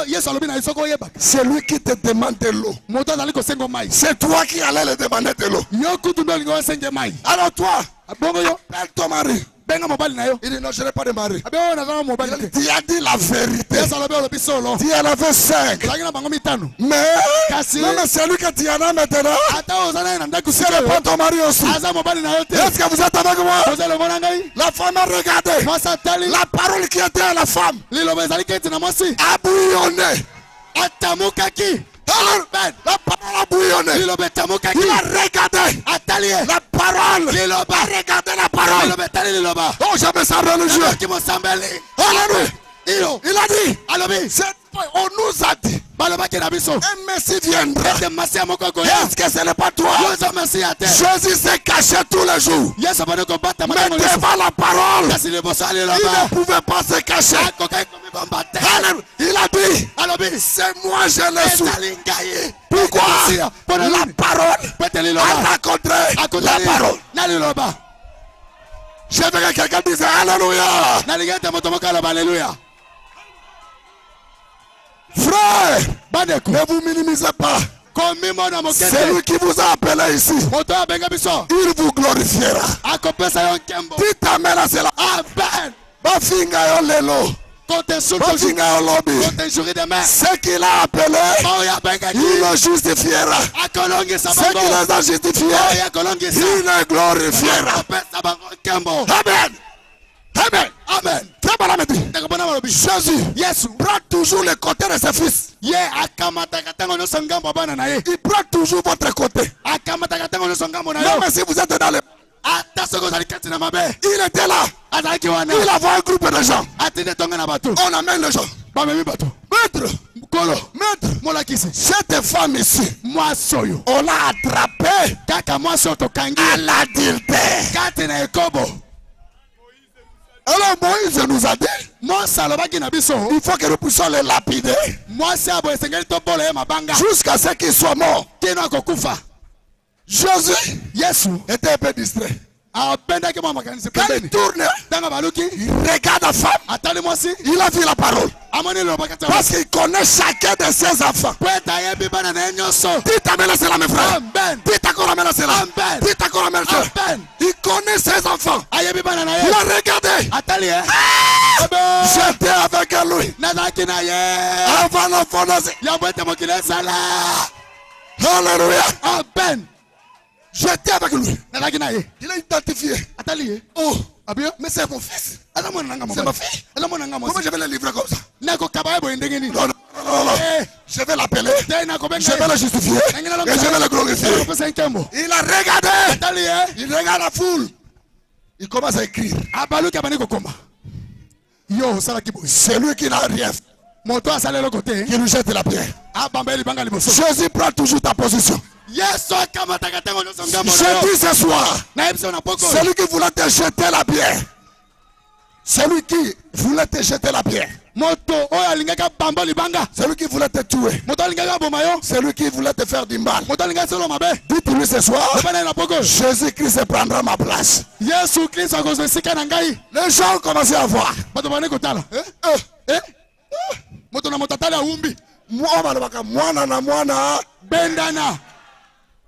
yesu alobi na ye soki oyebaka c'est lui qui te demande de l'eau. moto azali kosenga mai C'est toi qui allais le demander de l'eau. yo kutu nde olingi osenge mai Alors toi, bongo yo appelle ton mari. benga mobali na yo Il dit, non, je n'ai pas de mari. abi oyo nazala mobali te Tu as dit la vérité. yesu alobi olobi solo Tu en avais 5. ozalaki na bango mitano Mais, Kasi- non, mais c'est lui que tu en as maintenant. ata oyo ozala ye na ndako Ce n'est pas ton mari aussi. aza mobali na yo te Est-ce que vous êtes avec moi? ozali omona ngai La femme a regardé. mwasi atali La parole qui était à la femme liloba ezalaki ete na mwasi a bouillonné. atamukaki Alors, la parole a bouillonné. liloba etamukaki Il a regardé atali ye la parole. Il a regardé la parole. liloba etali liloba Oh, jamais ça religieux. oki mosambeli Alléluia. iyo Il a dit, alobi on nous a dit, balobaki na biso un Messie viendra. ete masi ya moko akoya Est-ce que ce n'est pas toi? yozo masi ya te Jésus s'est caché tous les jours. yesu abandi kobata Mais matango nyonso devant la parole, kasi liboso ya il liloba ne pouvait pas se cacher. akokaki komibamba te Alléluia. Il a dit, alobi c'est moi je le suis. ezali ngai Pourquoi? Mpona La nini? parole pete a liloba rencontré la akotali parole. na liloba Je veux que quelqu'un dise Alléluia. nalingi ete moto moko aloba aleluya Frère, bandeko ne vous minimisez pas. komimona C'est mokete lui qui vous a appelé ici. moto oyo abenga biso Il vous glorifiera. akopesa yo nkembo Dites amen à cela. amen Bafinga yo lelo. kote Bafinga yo lobi. injuri demain Ce qu'il a appelé, oyo abengaki il le justifiera. akolongisa Ce qui bango les a justifiés, oyo akolongisa il le glorifiera. akopesa bango nkembo Amen. Amen. amen Très bon amedi. ndeko mpona malobi Jésus yesu prend toujours le côté de ses fils. ye akamataka ntango nyonso ngambo ya bana na ye Il prend toujours votre côté. akamataka ntango nyonso ngambo na yo Même si vous êtes dans le... ata soki ozali kati na mabe Il était là. azalaki wana Il avait un groupe de gens. atindi tonga na bato On amène les gens. bamemi bato Maître, nkolo maître, molakisi cette femme ici, mwasi oyo on l'a attrapée kaka mwasi oyo tokangi à l'adultère. kati na ekobo Alors Moïse nous a dit, mose alobaki na biso il faut que nous puissions les lapider mwasi abo esengeli tobola ye mabanga jusqu'à ce qu'il soit mort. kino akokufa Jésus yesu était un peu distrait. apendaki mwa makanisi Quand il pembeni tourne, ntango baluki il regarde la femme. atali mwasi Il a vu la parole. amoni liloba kati ya Parce qu'il connaît chacun de ses enfants. po ete ayebi bana na ye nyonso Dites amen à cela, mes frères. amen Dites encore amen à cela. Amen. Dites encore amen à cela. amen Il connaît ses enfants. ayebi bana na Il ye a regardé. atali ye J'étais avec lui. nazalaki na ye Avant la fondation. yambo ete mokili ezala Alléluia. amen J'étais avec lui. nazalaki na ye Il a identifié. atali ye Oh, abio mais c'est mon fils. aza mwana nanga C'est ma mobali fille. aza mwana nanga Comment mwasi je vais le livrer comme ça? nakokaba ye boye ndenge nini Non, non, non, non. Eh, Je vais l'appeler. te nakobenga Je vais le justifier. Et je vais le glorifier. kopesa nkembo Il a regardé. atali ye Il regarde la foule. Il commence à écrire. abaluki abandi kokoma yo osalaki boye C'est lui qui n'a rien fait. moto asala eloko te Qui lui jette la pierre. abamba ye libanga liboso Jésus prend toujours ta position. Yesu akamataka tango nyonso ngambo na Je yo. dis ce soir, Na yebiso na poko. celui qui voulait te jeter la pierre, celui qui voulait te jeter la pierre, Moto oyo alingaka bambo libanga. celui qui voulait te tuer, Moto alingaka boma yo. celui qui voulait te faire du mal, Moto alingaka solo mabe. dites-lui ce soir, Bana na poko. Jésus-Christ prendra ma place. Yesu Kristo akozwe sika na ngai. Les gens ont commencé à voir. Bato bane kotala. Moto na motatali awumbi. Moi, balobaka, mwana na mwana. Bendana.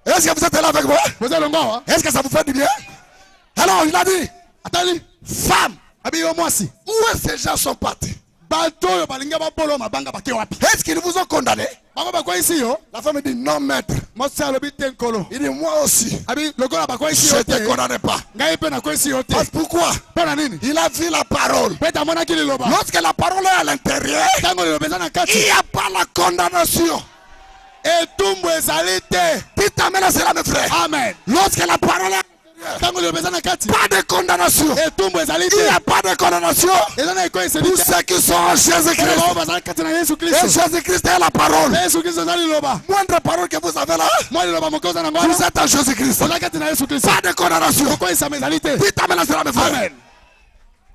Est-ce que vous êtes là avec moi? Vous êtes longo hein? Est-ce que ça vous fait du bien? Alors, il a dit, Atali. femme, Abi yo mwasi. où est-ce que ces gens sont partis? Bato yo balinga ba bolo mabanga bake wapi? Est-ce qu'ils vous ont condamné? Bako bakwa ici yo. La femme dit, non, maître. Mwasi alobi tenkolo. Il dit, moi aussi, Abi lokola bakwa ici je yo ne te te. condamne pas. Ngai pe na kwa ici yo te. Parce pourquoi? Pona nini? Il a vu la parole. Peta mona kili loba. Lorsque la parole est à l'intérieur, Tango lobeza na il kati. n'y a pas la condamnation. Etumbu ezali te. Dites amen à cela, mes frères. Amen. Lorsque la parole est à l'intérieur, Tango lobeza na kati. pas de condamnation. Etumbu ezali Il n'y te. a pas de condamnation Ezana eko eseli pour te. ceux qui sont en Jésus-Christ. Bao bazali kati na Yesu Et Kristo. Jésus-Christ est la parole. Yesu Kristo ezali loba. Moindre parole que vous avez là, Moi loba mokoza na ngwana. vous êtes en Jésus-Christ. Ozali kati na Yesu Kristo. Pas de condamnation. Oko esame ezali te. Dites amen à cela, mes frères. Amen.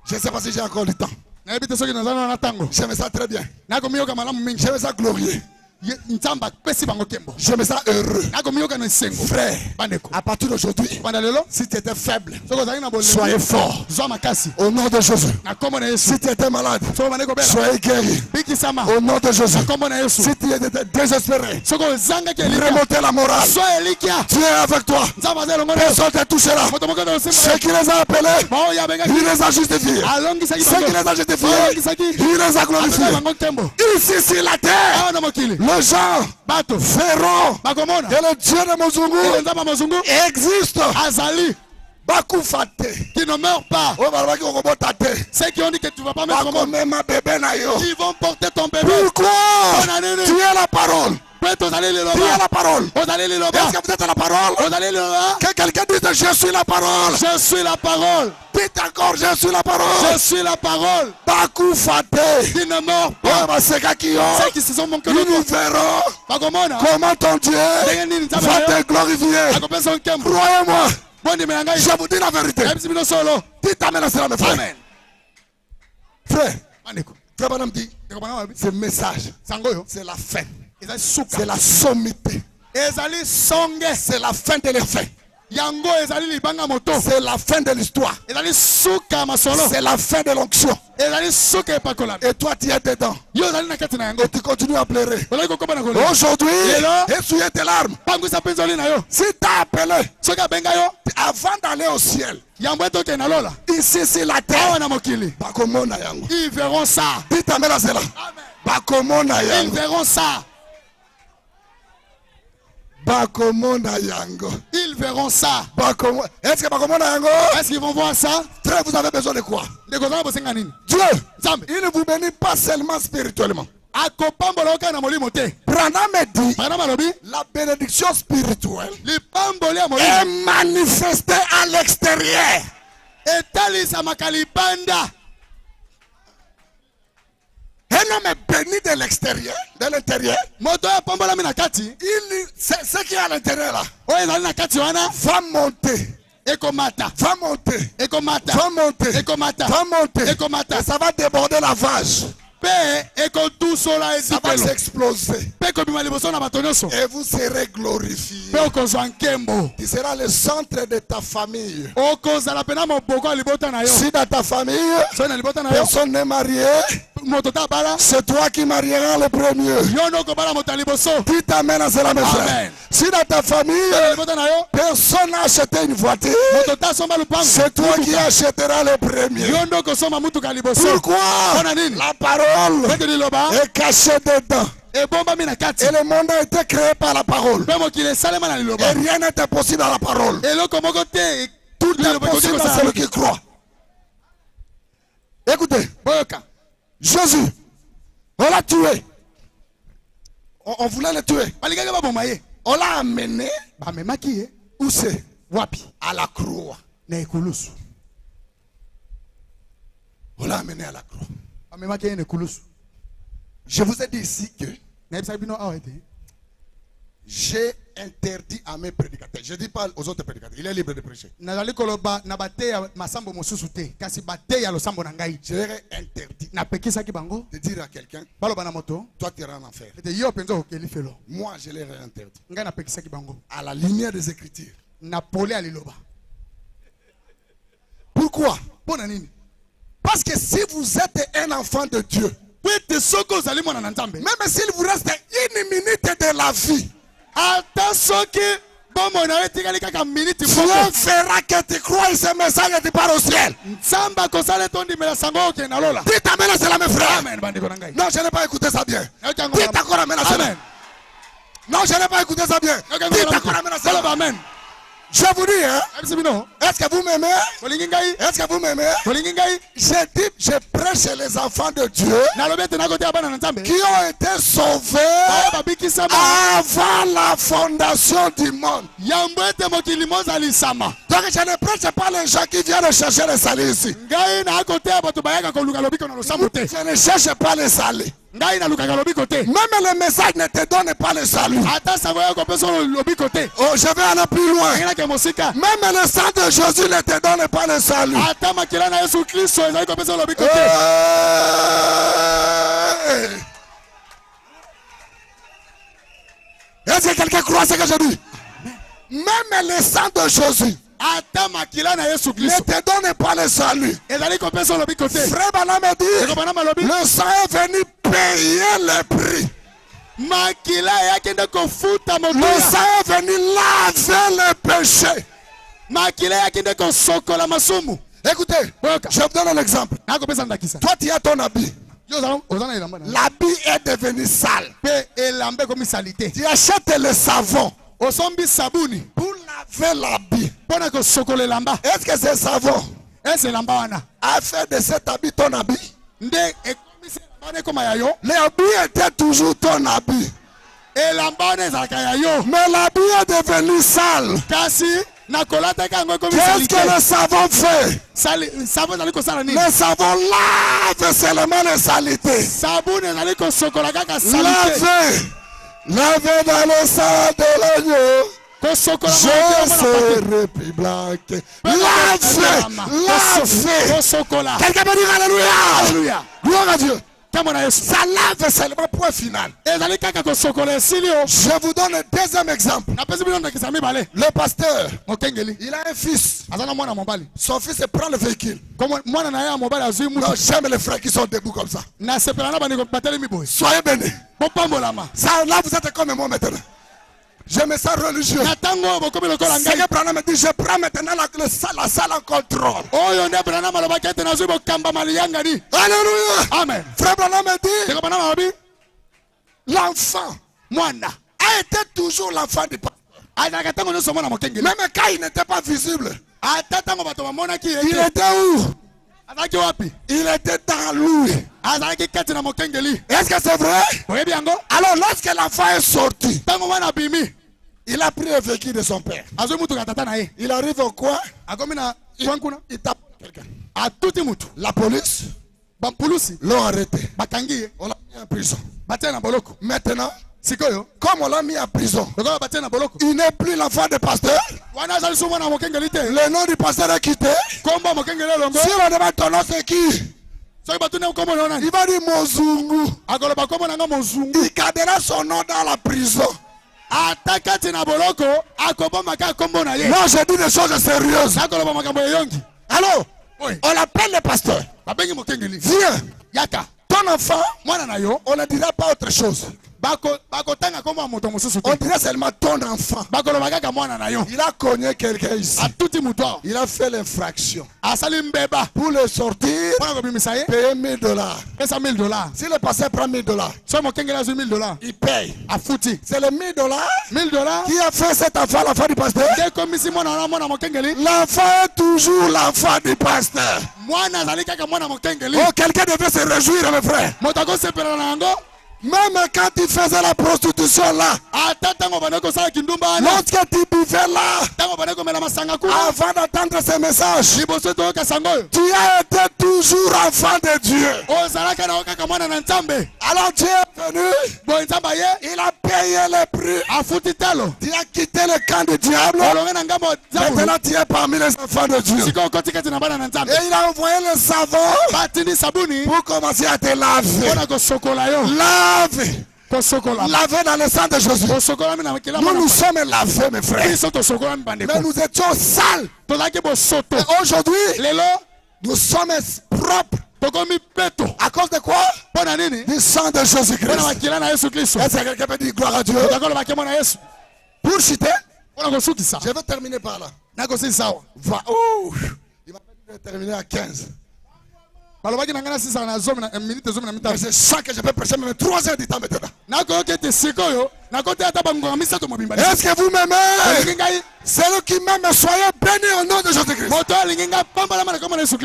Je ne sais pas si j'ai encore du temps. Nayebi te soki nazali na tango. J'aime ça très bien. Nakomiyoka malamu mingi. J'aime ça glorieux. Nzamba pesi bango kembo. J'aime ça heureux. Nakomiyoka na sengo. Frère, Bandeko. à partir d'aujourd'hui, Banda lelo. si tu étais faible, Soko ozali na bolelo. soyez fort. Zwa makasi. Au nom de Jésus. Na kombo na Yesu. Si tu étais malade, Soko bandeko bela. soyez guéri. Biki sama. Au nom de Jésus. Na kombo na Yesu. Si tu étais désespéré, Soko ozanga ke likia. remontez la morale. Soa elikia. Dieu est avec toi. Nzamba azali longo na. Personne ne t'a touché là. Moto moko na Ceux osimba. qui les a appelés, Bao ya benga. il les a justifiés. Alongisaki Ceux qui bango. les a justifiés, Alongisaki. il les a glorifiés. Apesa bango kembo. Ici sur la terre, Awa na mokili. les gens Bato. verront Bakomona. que le Dieu de Ile Mozungu nzamba mazungu. existe. Azali. Bakufate. Qui ne meurt pas. Oh, balabaki okobota te. Ceux qui ont dit que tu vas pas mettre au monde. Bakomema bébé na yo. Ils vont porter ton bébé. Pourquoi? Tu es la parole. Peut-être aux allées les Tu es loba. la parole. Aux allées les loba. Est-ce que vous êtes la parole? Aux allées les loba. Que quelqu'un dise je suis la parole. Je suis la parole. Dites encore je suis la parole. Je suis la parole. Bakufate. Qui ne meurt Oh, pas. baseka qui ont. Ceux qui se sont manqués Ils de nous toi. verront Bakomona. comment ton Dieu va te glorifier. Akopesa nkembo. Croyez-moi, Bondi menanga. je vous dis la vérité. Ebisi bino solo. Dites amen à cela, mes frères. Amen. Frère, Bandeko. frère Banam dit, Ndeko bana wabi. ce message, Sangoyo. c'est la fin. Ezali suka. C'est la sommité. Ezali songe. C'est la fin de l'effet. Yango ezali libanga moto. C'est la fin de l'histoire. Ezali suka masolo. C'est la fin de l'onction. Ezali suka epakola. Et toi, tu es dedans. Yo ezali na kati na yango. Et tu continues à pleurer. Olai kokoma na kolela. Aujourd'hui, Lelo. essuyez tes larmes. Pangwisa penzoli na yo. Si tu as appelé, Soki abenga yo. avant d'aller au ciel, Yambo etoke na lola. ici sur la Awa terre, na mokili. bakomona yango. Ils verront ça. Dites amen à cela. Bakomona Ils yango. verront ça. Bakomona yango. Ils verront ça. Est-ce que bakomona yango? Est-ce qu'ils vont voir ça? Frère, vous avez besoin de quoi? Ndeko zanga bosenga nini? Dieu, Nzambe. il ne vous bénit pas seulement spirituellement. Akopambola oka na molimo te. Branham me dit, Bana malobi. la bénédiction spirituelle Lipamboli ya est molimo. manifestée à l'extérieur. Etalisamaka libanda. Un homme est béni de l'extérieur, de l'intérieur. Moto ya pambolami na kati. Ce qui est à l'intérieur là, Oyo ezali na kati wana. va monter, Ekomata. va monter, Ekomata. va monter, Ekomata. va monter. Ekomata. Et ça va déborder la vase. Pe ekotusola Ça va ezipelo. s'exploser. Pe kobima liboso na bato nyonso. Et vous serez glorifiés. Pe okozwa nkembo. Tu seras le centre de ta famille. Okozala pena moboko ya libota na yo. Si dans ta famille, So na libota na yo. personne n'est marié, Moto ta bala. c'est toi qui marieras le premier. Yo no kobala moto ya liboso. Dites amen à cela, mes frères. Amen. Si dans ta famille, So na libota na yo. personne n'a acheté une voiture, Moto ta somba lupango. c'est toi qui achèteras le premier. Yo ndo kosomba mutuka ya liboso. Pourquoi? Mpona nini? La parole Peke liloba. est cachée dedans. Ebombami na kati. Et le monde a été créé par la parole. Pe mokili esalema na Et liloba. rien n'est impossible dans la parole. Eloko moko te. Tout est possible à celui qui croit. Écoutez, Boyoka. Jésus, on l'a tué. On voulait le tuer. Balingaki baboma ye. On l'a amené, Bamemaki ye. où c'est? Wapi? À la croix. Na ekulusu. On l'a amené à la croix. Bamemaki ye na ekulusu. Je vous ai dit ici que Na yebisa bino awa ete. j'ai interdit à mes prédicateurs. Je ne dis pas aux autres prédicateurs. Il est libre de prêcher. Je leur ai Interdit de de dire à quelqu'un, toi tu iras en enfer. Moi je leur ai interdit. À la lumière des Écritures. Pourquoi? Parce que si vous êtes un enfant de Dieu, même s'il vous reste une minute de la vie, Dieu fera que tu crois ce message et tu pars au ciel. Dites amen à cela, mes frères. Non, je n'ai pas écouté ça bien. Dites encore amen à cela. Non, je n'ai pas écouté ça bien. Dites encore amen à cela. Je vous dis, hein? Est-ce que vous m'aimez? Est-ce que vous m'aimez? Je prêche les enfants de Dieu qui ont été sauvés avant la fondation du monde. Donc je ne prêche pas les gens qui viennent chercher les salis ici. Je ne cherche pas les salis. Même le message ne te donne pas le salut. Oh, je vais aller plus loin. Même le sang de Jésus ne te donne pas le salut. Est-ce que quelqu'un croit ce que je dis? Même le sang de Jésus ne te donne pas le salut. Frère Bana me dit, le sang est venu payer le prix. Le sang est venu laver le péché. Écoutez, je vous donne un exemple. Toi, tu as ton habit. L'habit est devenu sale. Tu achètes le savon pour laver l'habit. Est-ce que ce savon a fait de cet habit ton habit? L'habit était toujours ton habit. Mais l'habit est devenu sale. Qu'est-ce que le savon fait? Le savon lave seulement les saletés. Lavez dans le sang de l'agneau. Je serai plus blanc. Lavez. Quelqu'un peut dire alléluia. Gloire à Dieu. Ça lave seulement, point final. Je vous donne un deuxième exemple. Le pasteur, il a un fils. Son fils prend le véhicule. Non, j'aime les frères qui sont debout comme ça. Soyez bénis. Ça, là, vous êtes comme moi maintenant. Je me sens religieux. Seigneur Branham me dit, je prends maintenant la salle en contrôle. Alléluia. Amen. Frère Branham me dit, l'enfant a été toujours l'enfant du pasteur. Même quand il n'était pas visible. Il était où? Il était dans lui. Est-ce que c'est vrai? Alors lorsque l'enfant est sorti, il a pris le véhicule de son père. Il arrive au coin. Il tape quelqu'un. La police l'ont arrêté. On l'a mis en prison. Maintenant, comme on l'a mis en prison, il n'est plus l'enfant du pasteur. Le nom du pasteur est quitté. Si on demande ton nom, c'est qui? Il va dire Mozungu. Il gardera son nom dans la prison. Non, je dis des choses sérieuses. Alors, on l'appelle le pasteur. Viens. Ton enfant, on ne dira pas autre chose. On dirait seulement ton enfant. Il a cogné quelqu'un ici. Il a fait l'infraction. Pour le sortir, payer $1000. Si le pasteur prend $1000, il paye. C'est les $1000 qui a fait cet enfant l'enfant du pasteur. L'enfant est toujours l'enfant du pasteur. Oh, quelqu'un devait se réjouir, mes frères. Même quand tu faisais la prostitution là, lorsque tu buvais là, avant d'entendre ce message, tu as été toujours enfant de Dieu. Alors Dieu est venu, il a payé le prix. Tu as quitté le camp du diable. Maintenant tu es parmi les enfants de Dieu. Et il a envoyé le savon pour commencer à te laver. Laver dans le sang de Jésus. Nous sommes lavés, mes frères. Mais nous étions sales. Et aujourd'hui, nous sommes propres. À cause de quoi? Du sang de Jésus-Christ. Est-ce que quelqu'un peut dire gloire à Dieu? Pour chuter, je vais terminer par là. Il m'a dit de terminer à 15. Mais je sens que je peux prêcher même 3 heures du temps maintenant. Est-ce que vous m'aimez? C'est nous qui m'aime, soyez bénis au nom de Jésus-Christ.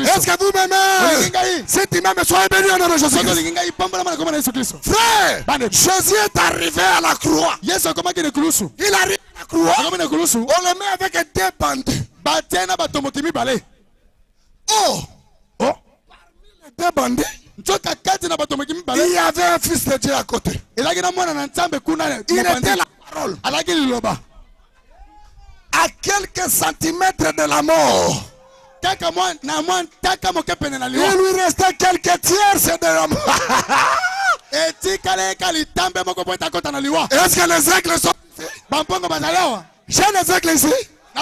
Est-ce que vous m'aimez? Si tu m'aimes, soyez bénis au nom de Jésus-Christ. Frère, Jésus est arrivé à la croix. Il arrive à la croix. On le met avec des bandits. Oh! Des bandits. Il y avait un fils de Dieu à côté. Il était la parole. À quelques centimètres de la mort. Il lui restait quelques tierces de la mort. Est-ce que les aigles sont ici? J'ai les aigles ici. Oh,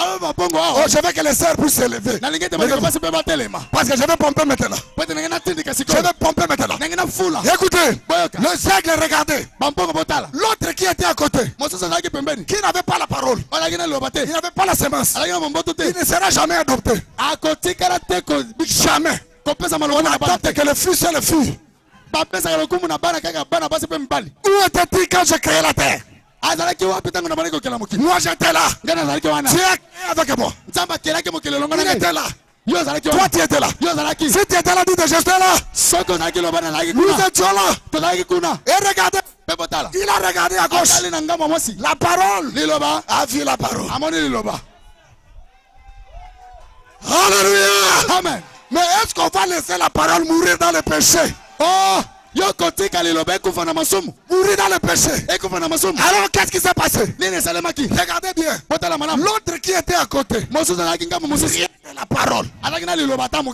je veux que les sœurs puissent s'élever. Parce que je vais pomper maintenant. Je vais pomper maintenant. Écoutez, les aigles regardaient. L'autre qui était à côté, qui n'avait pas la parole, il n'avait pas la semence, il ne sera jamais adopté. Jamais. On adopte que le fils et le fils. Où était-il quand j'ai créé la terre? Moi j'étais là. Tu es avec moi. Il était là. Toi tu étais là. Si tu étais là, dis que j'étais là. Nous étions là. Et regardez. Il a regardé à gauche. La parole a vu la parole. Alléluia. Amen. Mais est-ce qu'on va laisser la parole mourir dans le péché? Oh! Mourir dans le péché. Alors qu'est-ce qui s'est passé? Regardez bien. L'autre qui était à côté, la parole,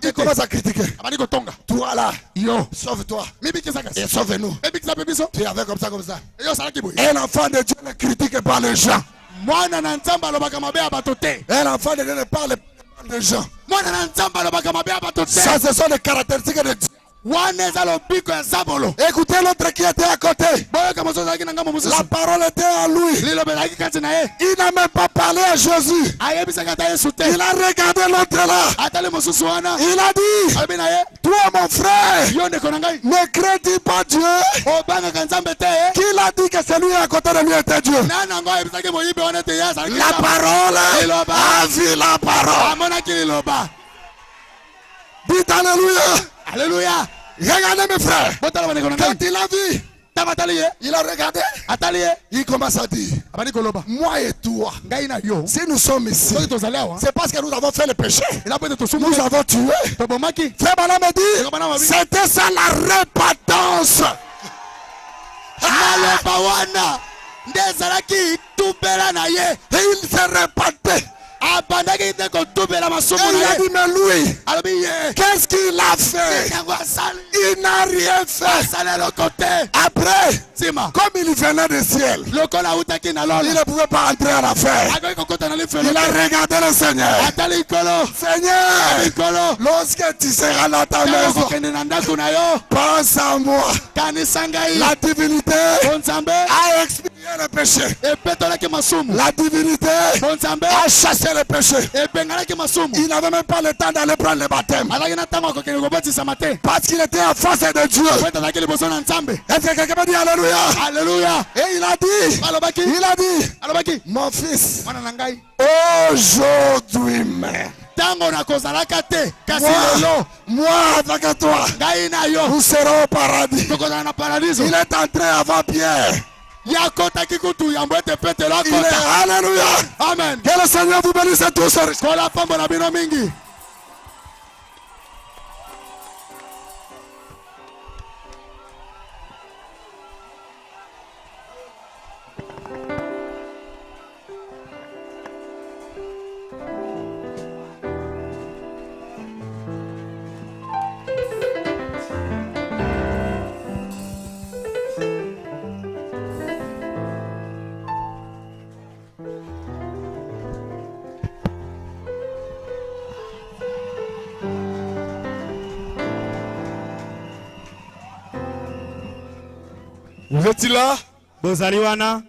il commence à critiquer. Toi là, sauve-toi et sauve-nous. Tu avais comme ça. Et l'enfant de Dieu ne critique pas les gens. Un enfant de Dieu ne parle pas des gens. Ça, ce sont les caractéristiques de Dieu. Écoutez l'autre qui était à côté. La parole était en lui. Il n'a même pas parlé à Jésus. Il a regardé l'autre là. Il a dit, toi mon frère, ne crains-tu pas Dieu? Qu'il a dit que celui à côté de lui était Dieu. La parole a vu la parole. Dites alléluia. Alléluia. Regardez mes frères. Quand il a vu, il a regardé. Il commence à dire, moi et toi, si nous sommes ici, c'est parce que nous avons fait le péché. Nous avons tué. Frère Bala me dit, c'était ça la repentance. Et il s'est repenté. Et il a dit, mais lui, qu'est-ce qu'il a fait? Il n'a rien fait. Après, comme il venait du ciel, il ne pouvait pas entrer à l'affaire. Il a regardé le Seigneur. Seigneur, lorsque tu seras dans ta maison, pense à moi. La divinité a expié le péché. La divinité a chassé le péché. Il n'avait même pas le temps d'aller prendre le baptême. Parce qu'il était en face de Dieu. Est-ce que quelqu'un peut dire alléluia? Alléluia. Et il a dit, mon fils, aujourd'hui même, tango na kozalaka te kasi lelo moi avec toi, ngai na yo nous serons au paradis. tokozala na paradiso. Il est entré avant Pierre. yakotaki kutu yambo ete petelo Il est, akota. alléluia. Amen. Que le Seigneur vous bénisse tous. kola pambo na bino mingi. Vous êtes là? Bozaliwana.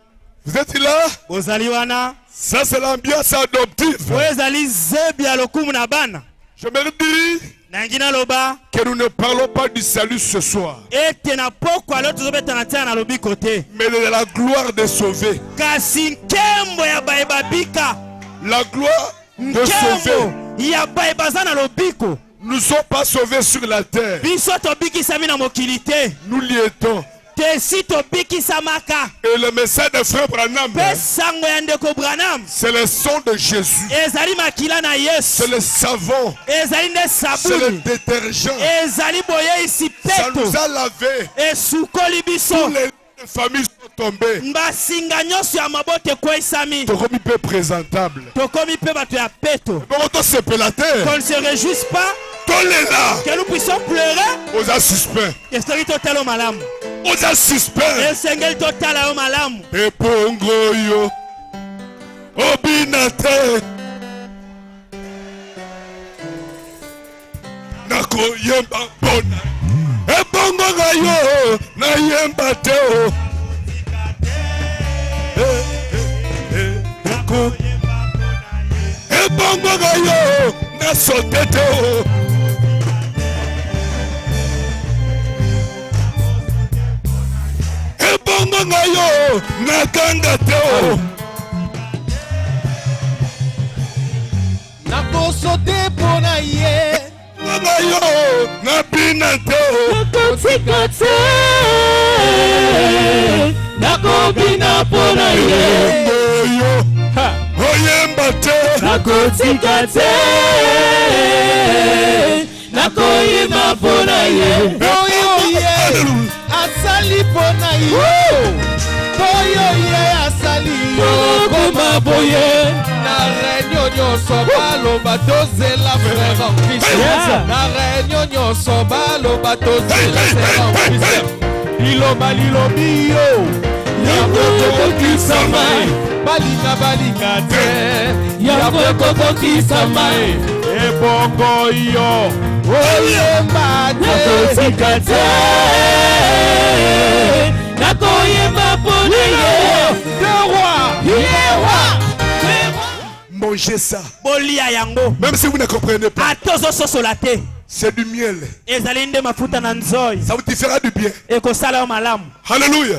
Vous êtes là? Bozaliwana. Ça c'est l'ambiance adoptive. Bozali zebia lokumu na bana. Je me dis Nangina loba. que nous ne parlons pas du salut ce soir, Ete na poko alo tuzobeta na tia na lobi kote. mais de la gloire de sauver. Kasi nkembo ya baebabika. La gloire de sauver. Nkembo ya baebaza na lobiko. Nous ne sommes pas sauvés sur la terre. Biso tobikisami na mokili te. Nous l'y étons. Te si tobikisamaka. Et le message de frère Branham, Pe sango ya ndeko Branham. c'est le sang de Jésus. Ezali makila na Yesu. C'est le savon. Ezali nde C'est le sabuni. détergent. Ezali boyeisi Ça peto. nous a lavé. Esukoli biso. Tous les familles sont tombées. Mbasinga nyonso ya mabote ekwesami. Tokomi peu présentable. Tokomi pe bato ya peto. Bon, se peut la terre. Qu'on ne se réjouisse pas. Tous les là. Que nous puissions pleurer. Aux suspects. Estori totala o malamu. Aux suspects. Esengeli totala o malamu. Et pongo yo. Obinate. Nako yemba bona. Et pongo yo. Na yemba teo. Nako. Et pongo yo. Na sotete. Ebongo ngayo na kanga teo. Na kosote pona ye. Ngayo na bina teo. Kotika te. Nako bina pona ye. Oyo. Oyemba te. Nako tika te. Nako yema pona ye. Oyo ye. Asali pona ye. Oyo ye asali yo. Koma boye. Na réunion nyonso baloba tozela frère en Christ. Na réunion nyonso baloba tozela frère en Christ. Liloba lilobi yo. Yako kokisama. Balinga te. Yako kokisama. Ebongo yo. Oyemba te. Nakotika te. Nakoyemba pona ye. Mangez ça. Bolia yango. Même si vous ne comprenez pas. Atozo sosola te. C'est du miel. Ezali nde mafuta na nzoi. Ça vous fera du bien. Ekosala yo malamu. Alléluia.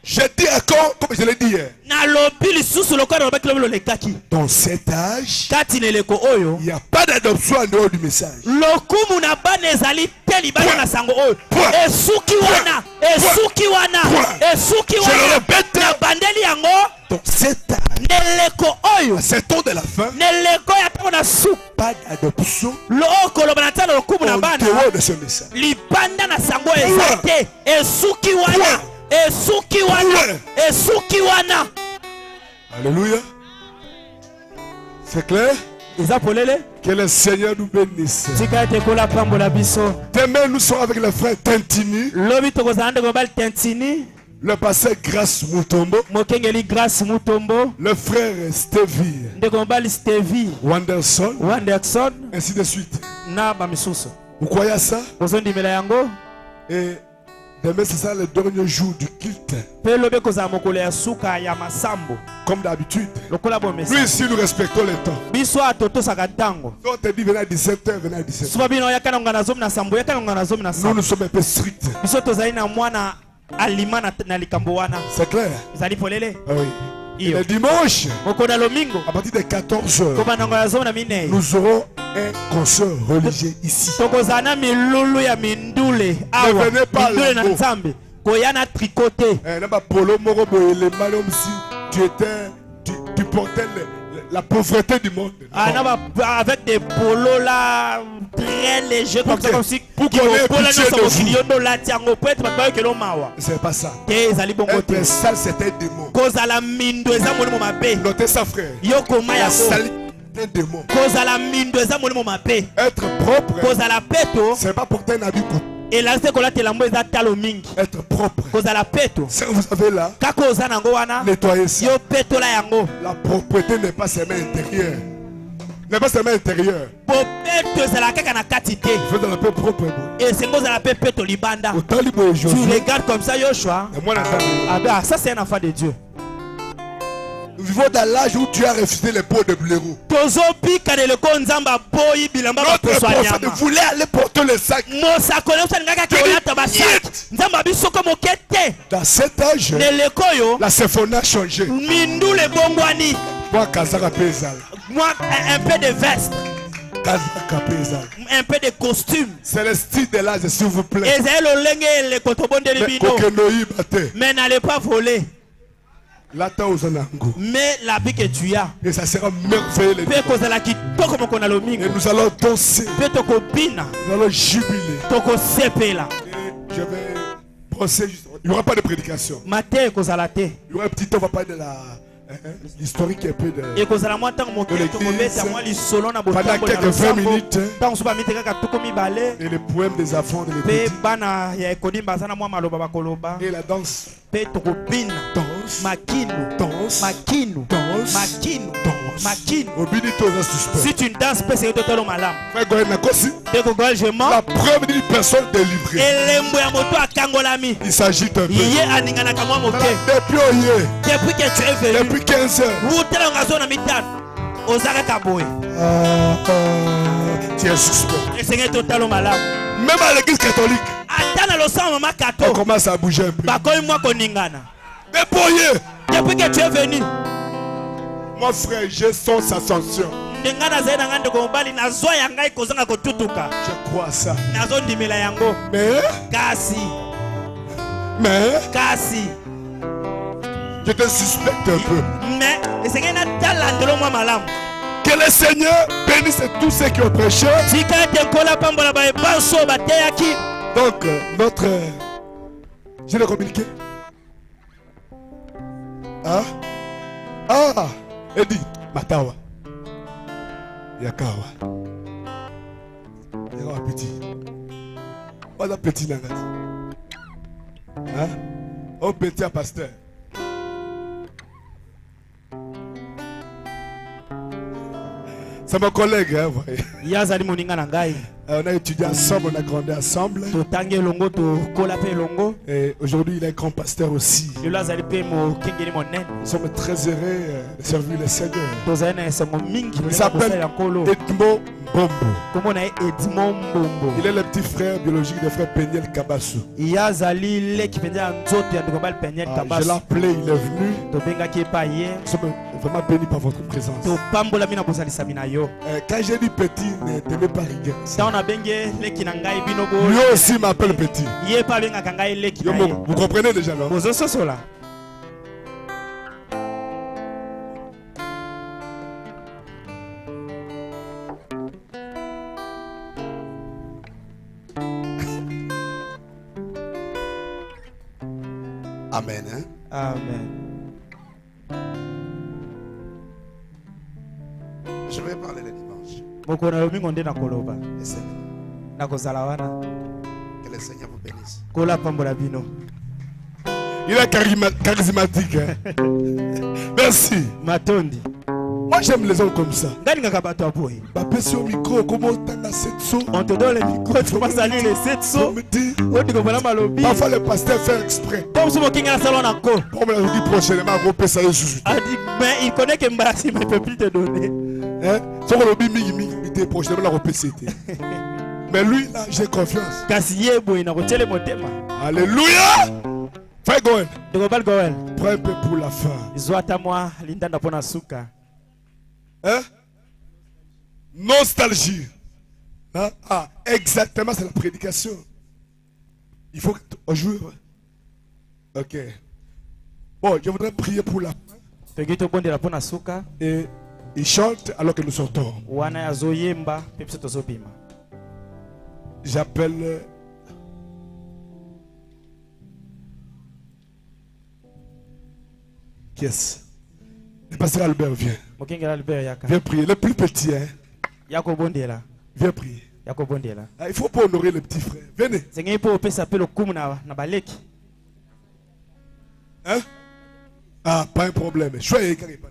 Je dis encore, comme je l'ai dit hier. Nalobi lisusu lokola lobaki lobelo lekaki. Dans cet âge, Kati neleko oyo. il n'y a pas d'adoption en dehors du message. Lokumu na bana ezali te libana na sango oyo. Point. Esuki wana. Esuki wana. Point. Esuki Je le wana. répète. Na bandeli yango. Dans cet âge, Neleko oyo. à cet temps de la fin, Neleko ya tango na su. pas d'adoption Loko loba na tano lokumu na en bana. dehors de ce message. Libanda na sango eza te. Esuki wana. Point. Esuki wana. Point. Esuki wana. Alléluia. C'est clair? Eza polele. Que le Seigneur nous bénisse. Tika ete kola pambola biso. Demain, nous sommes avec le frère Tintini, Lobi tokozala nde kobali Tentini. le pasteur Grace Mutombo, Mokengeli Grace Mutombo. le frère Stevie Nde kobali Stevie Wanderson, Wanderson ainsi de suite. na bamisusu. Vous croyez à ça? Bozondimela yango. Et demain, c'est ça le dernier jour du culte. Pe lobi kozala mokolo ya suka ya masambo. Comme d'habitude. Lokola Nous bomesa. ici, nous respectons le temps. Biso atotosaka ntango. Si on te dit venez à 17h, venez à 17h. Soba bino yakana ngana zomi na sambo, yakana ngana zomi na Nous, sambo. nous sommes un peu stricts. Biso tozali na mwana alima na likambo wana. C'est clair? Ezali polele. Ah oui. Le dimanche, lomingo. à partir de 14h, Nous nous aurons un concert religieux ici. Ne venez pas là. Tu portais la pauvreté du monde. Avec des polos là très légers comme ça, comme si c'est pas ça. Être sale, c'est un démon. Notez ça, frère. La saleté, c'est un démon. Être propre, c'est pas porter un habit court. Être propre. Ce que vous avez là, nettoyez ça. La propreté n'est pas seulement intérieure. N'est pas seulement intérieure. Il faut dans la paix propre. Tu regardes comme ça, Yoshua. Ah, ça c'est un enfant de Dieu. Nous vivons dans l'âge où tu as refusé les pots de blaireau. Notre prophète voulait aller porter le sac. Dans cet âge, la symphonie a changé. Moi, Kazaka Pezal. Moi, un peu de veste. Un peu de costume. C'est le style de l'âge, s'il vous plaît. Mais n'allez pas voler. Mais l'habit que tu as, et ça sera merveilleux. Et nous allons danser. Nous allons jubiler. Je vais brosser juste. Il n'y aura pas de prédication. Il y aura un petit temps, on va parler de l'historique un peu de l'église. Pendant quelques 20 minutes. Et les poèmes des enfants de l'église. Et la danse. Si tu danses, la première personne délivrée. Il s'agit d'un peu. Depuis que tu es venu, depuis 15 heures. Tu es suspect. Même à l'église catholique, on commence à bouger un peu. Déployé. Depuis que tu es venu, mon frère, je sens sa ascension. Je crois à ça. Mais je te suspecte un peu. Que le Seigneur bénisse tous ceux qui ont prêché. Donc, notre... Je l'ai communiqué. Eddie, Matawa. Yakawa. Yakawa petit. Pas un petit nangati. Oh petit à pasteur. C'est mon collègue, hein, vous voyez. On a étudié ensemble, on a grandi ensemble. Et aujourd'hui, il est grand pasteur aussi. Nous sommes très heureux de servir le Seigneur. Il s'appelle Edmond Bombo. Il est le petit frère biologique de frère Peniel Kabasu. Je l'ai appelé, il est venu. Nous sommes vraiment bénis par votre présence. Quand j'ai dit petit, ne tenez pas rigueur. Lui aussi m'appelle petit. Vous comprenez déjà, non? Amen. Hein? Amen. Je vais parler le dimanche. Que le Seigneur vous bénisse. Il est charismatique. Hein? Merci. Moi j'aime les hommes comme ça. Au micro, on te donne le micro, tu commences à lire les 7 sauts. Parfois le pasteur fait exprès. Pour me le dire prochainement, mais il connaît que Mbassi ne peut plus te donner. Mais lui là, j'ai confiance. Alléluia. Frère Goël, Ndeko Goël. prends un peu pour la fin. Zwata moi lindanda pona suka. Hein? Nostalgie. Hein? Ah, exactement, c'est la prédication. Il faut que joue. Ok. Bon, je voudrais prier pour la fin. Tegito bonde la pona suka. Et il chante alors que nous sortons. Wana ya zoyemba pepso tozobima. J'appelle qui est-ce? Le pasteur Albert vient. Mokengela Albert yaka. Viens prier. Le plus petit, hein? Yako bonde la. Viens prier. Yako bonde la. Ah, il faut pas honorer les petits frères. Venez. Sengei po pesa pelo kumu na baleki. Hein? Ah, pas un problème. Choyez carrément.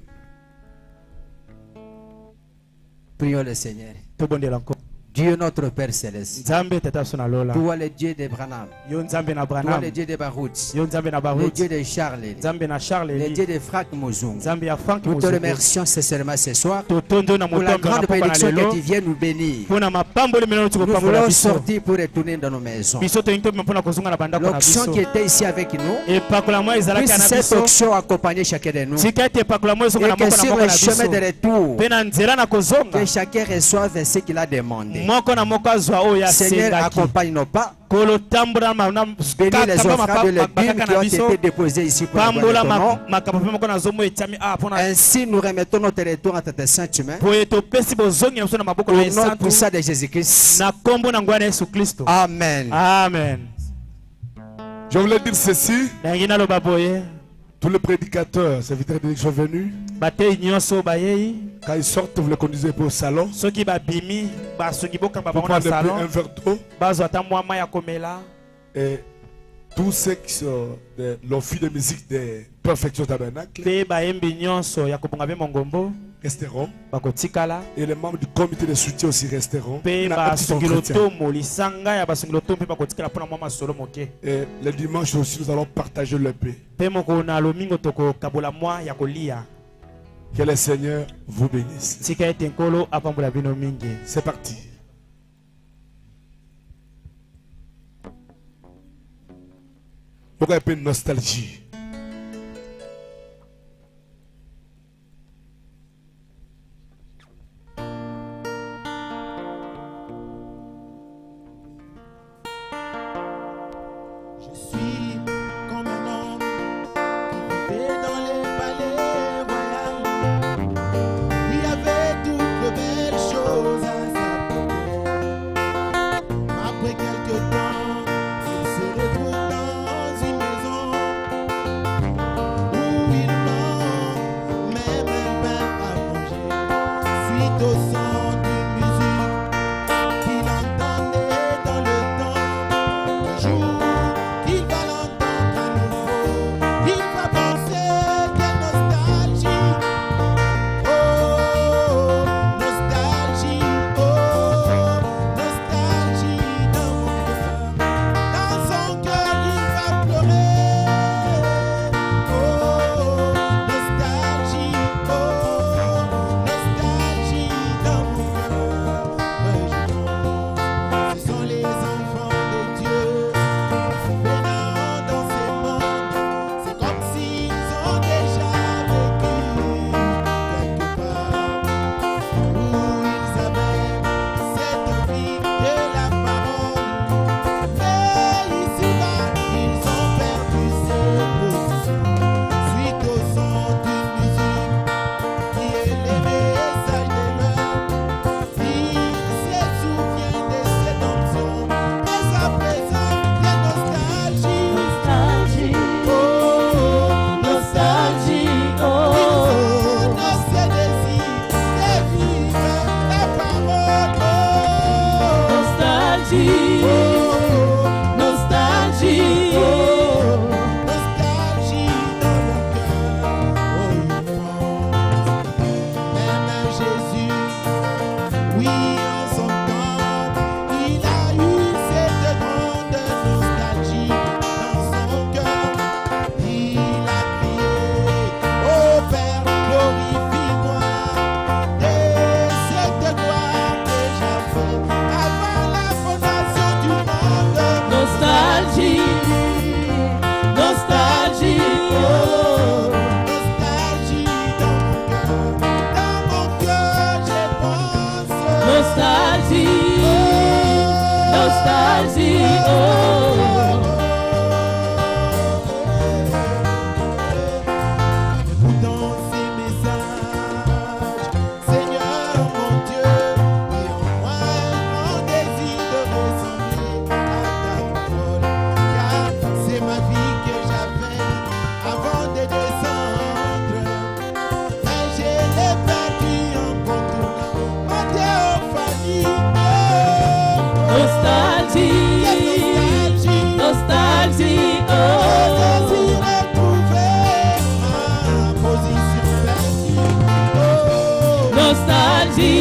Prions le Seigneur. To bonde la encore. Dieu notre Père Céleste. Nzambe tata sona lola. Toi le Dieu de Branham. Yo nzambe na Toi Branham. le Dieu de Baruch. Yo nzambe na Le Baruch. Dieu de Charles. Nzambe na Charles. Le Dieu de Franck Mozung. Nzambe ya Frank Nous te Mozungu. remercions sincèrement ce soir Totondo na pour la motombe na grande papa na bénédiction que lelo. tu viens nous bénir. Pona mapambo le melano tuko Nous pambola voulons biso. sortir pour retourner dans nos maisons. Biso to into mpona kozonga na bandako na L'onction biso. qui était ici avec nous, Et pakola moi ezalaki puisse na cette biso. onction accompagner chacun de nous. Tika ete pakola moi ezonga Et na que moko na sur moko le na chemin de biso. retour, Pe na nzela na kozonga. que chacun reçoive ce qu'il a demandé. Moko na moko azwa oyo Seigneur, asengaki. accompagne nos pas. Kolo tambola na Bénis les offrandes de l'église qui ont été déposées ici pour la gloire pambola de ton nom. makambo mpe moko na zomo etiami a mpona Ainsi, nous remettons notre retour entre tes saintes mains. po etopesi bozongi na biso na maboko Au na nom esantu puissant de Jésus-Christ. na kombo na ngwana Yesu Kristo. Amen. Amen. Je voulais dire ceci. Nangi naloba boye Tous les prédicateurs, serviteurs de Dieu qui sont venus. batei nyonso bayei Quand ils sortent, vous les conduisez pour au salon. soki babimi basungi bokamba Pour bango na prendre un salon verre d'eau. bazwa ata mwa mai ya komela. Et tous ceux qui sont de l'office de musique des Perfection Tabernacle Mpe bayembi nyonso ya kobonga mpe mongombo resteront. bakotikala. Et les membres du comité de soutien aussi resteront. Mpe On a un petit basungi entretien. lotomo lisanga ya basungi lotomo mpe bakotikala mpona mwa masolo moke. Et le dimanche aussi, nous allons partager le pain. Mpe moko na lomingo tokokabola mwa ya kolia. Que le Seigneur vous bénisse. Tika ete nkolo apambola bino mingi. C'est parti. Pourquoi un peu de nostalgie? Je suis comme un homme qui vivait dans les palais royaux. Il y avait toutes les belles choses à sa portée. Après quelque temps, il se retrouve dans une maison où il mange même un pain à manger. Suite au son d'une musique qu'il entendait dans le temps, un jour il va l'entendre à nouveau. Il va penser quelle nostalgie. Oh, nostalgie. Oh, nostalgie dans mon cœur. Dans son cœur, il va pleurer. Oh, nostalgie. Oh, nostalgie dans nostalgie, Dans ces messages, Seigneur mon Dieu, et en moi un grand désir de ressembler à ta parole, car c'est ma vie que j'avais avant de descendre, mais je l'ai perdu en contournant ma théophanie. nostalgie, nostalgie, Désir retrouver ma position perdue. nostalgie.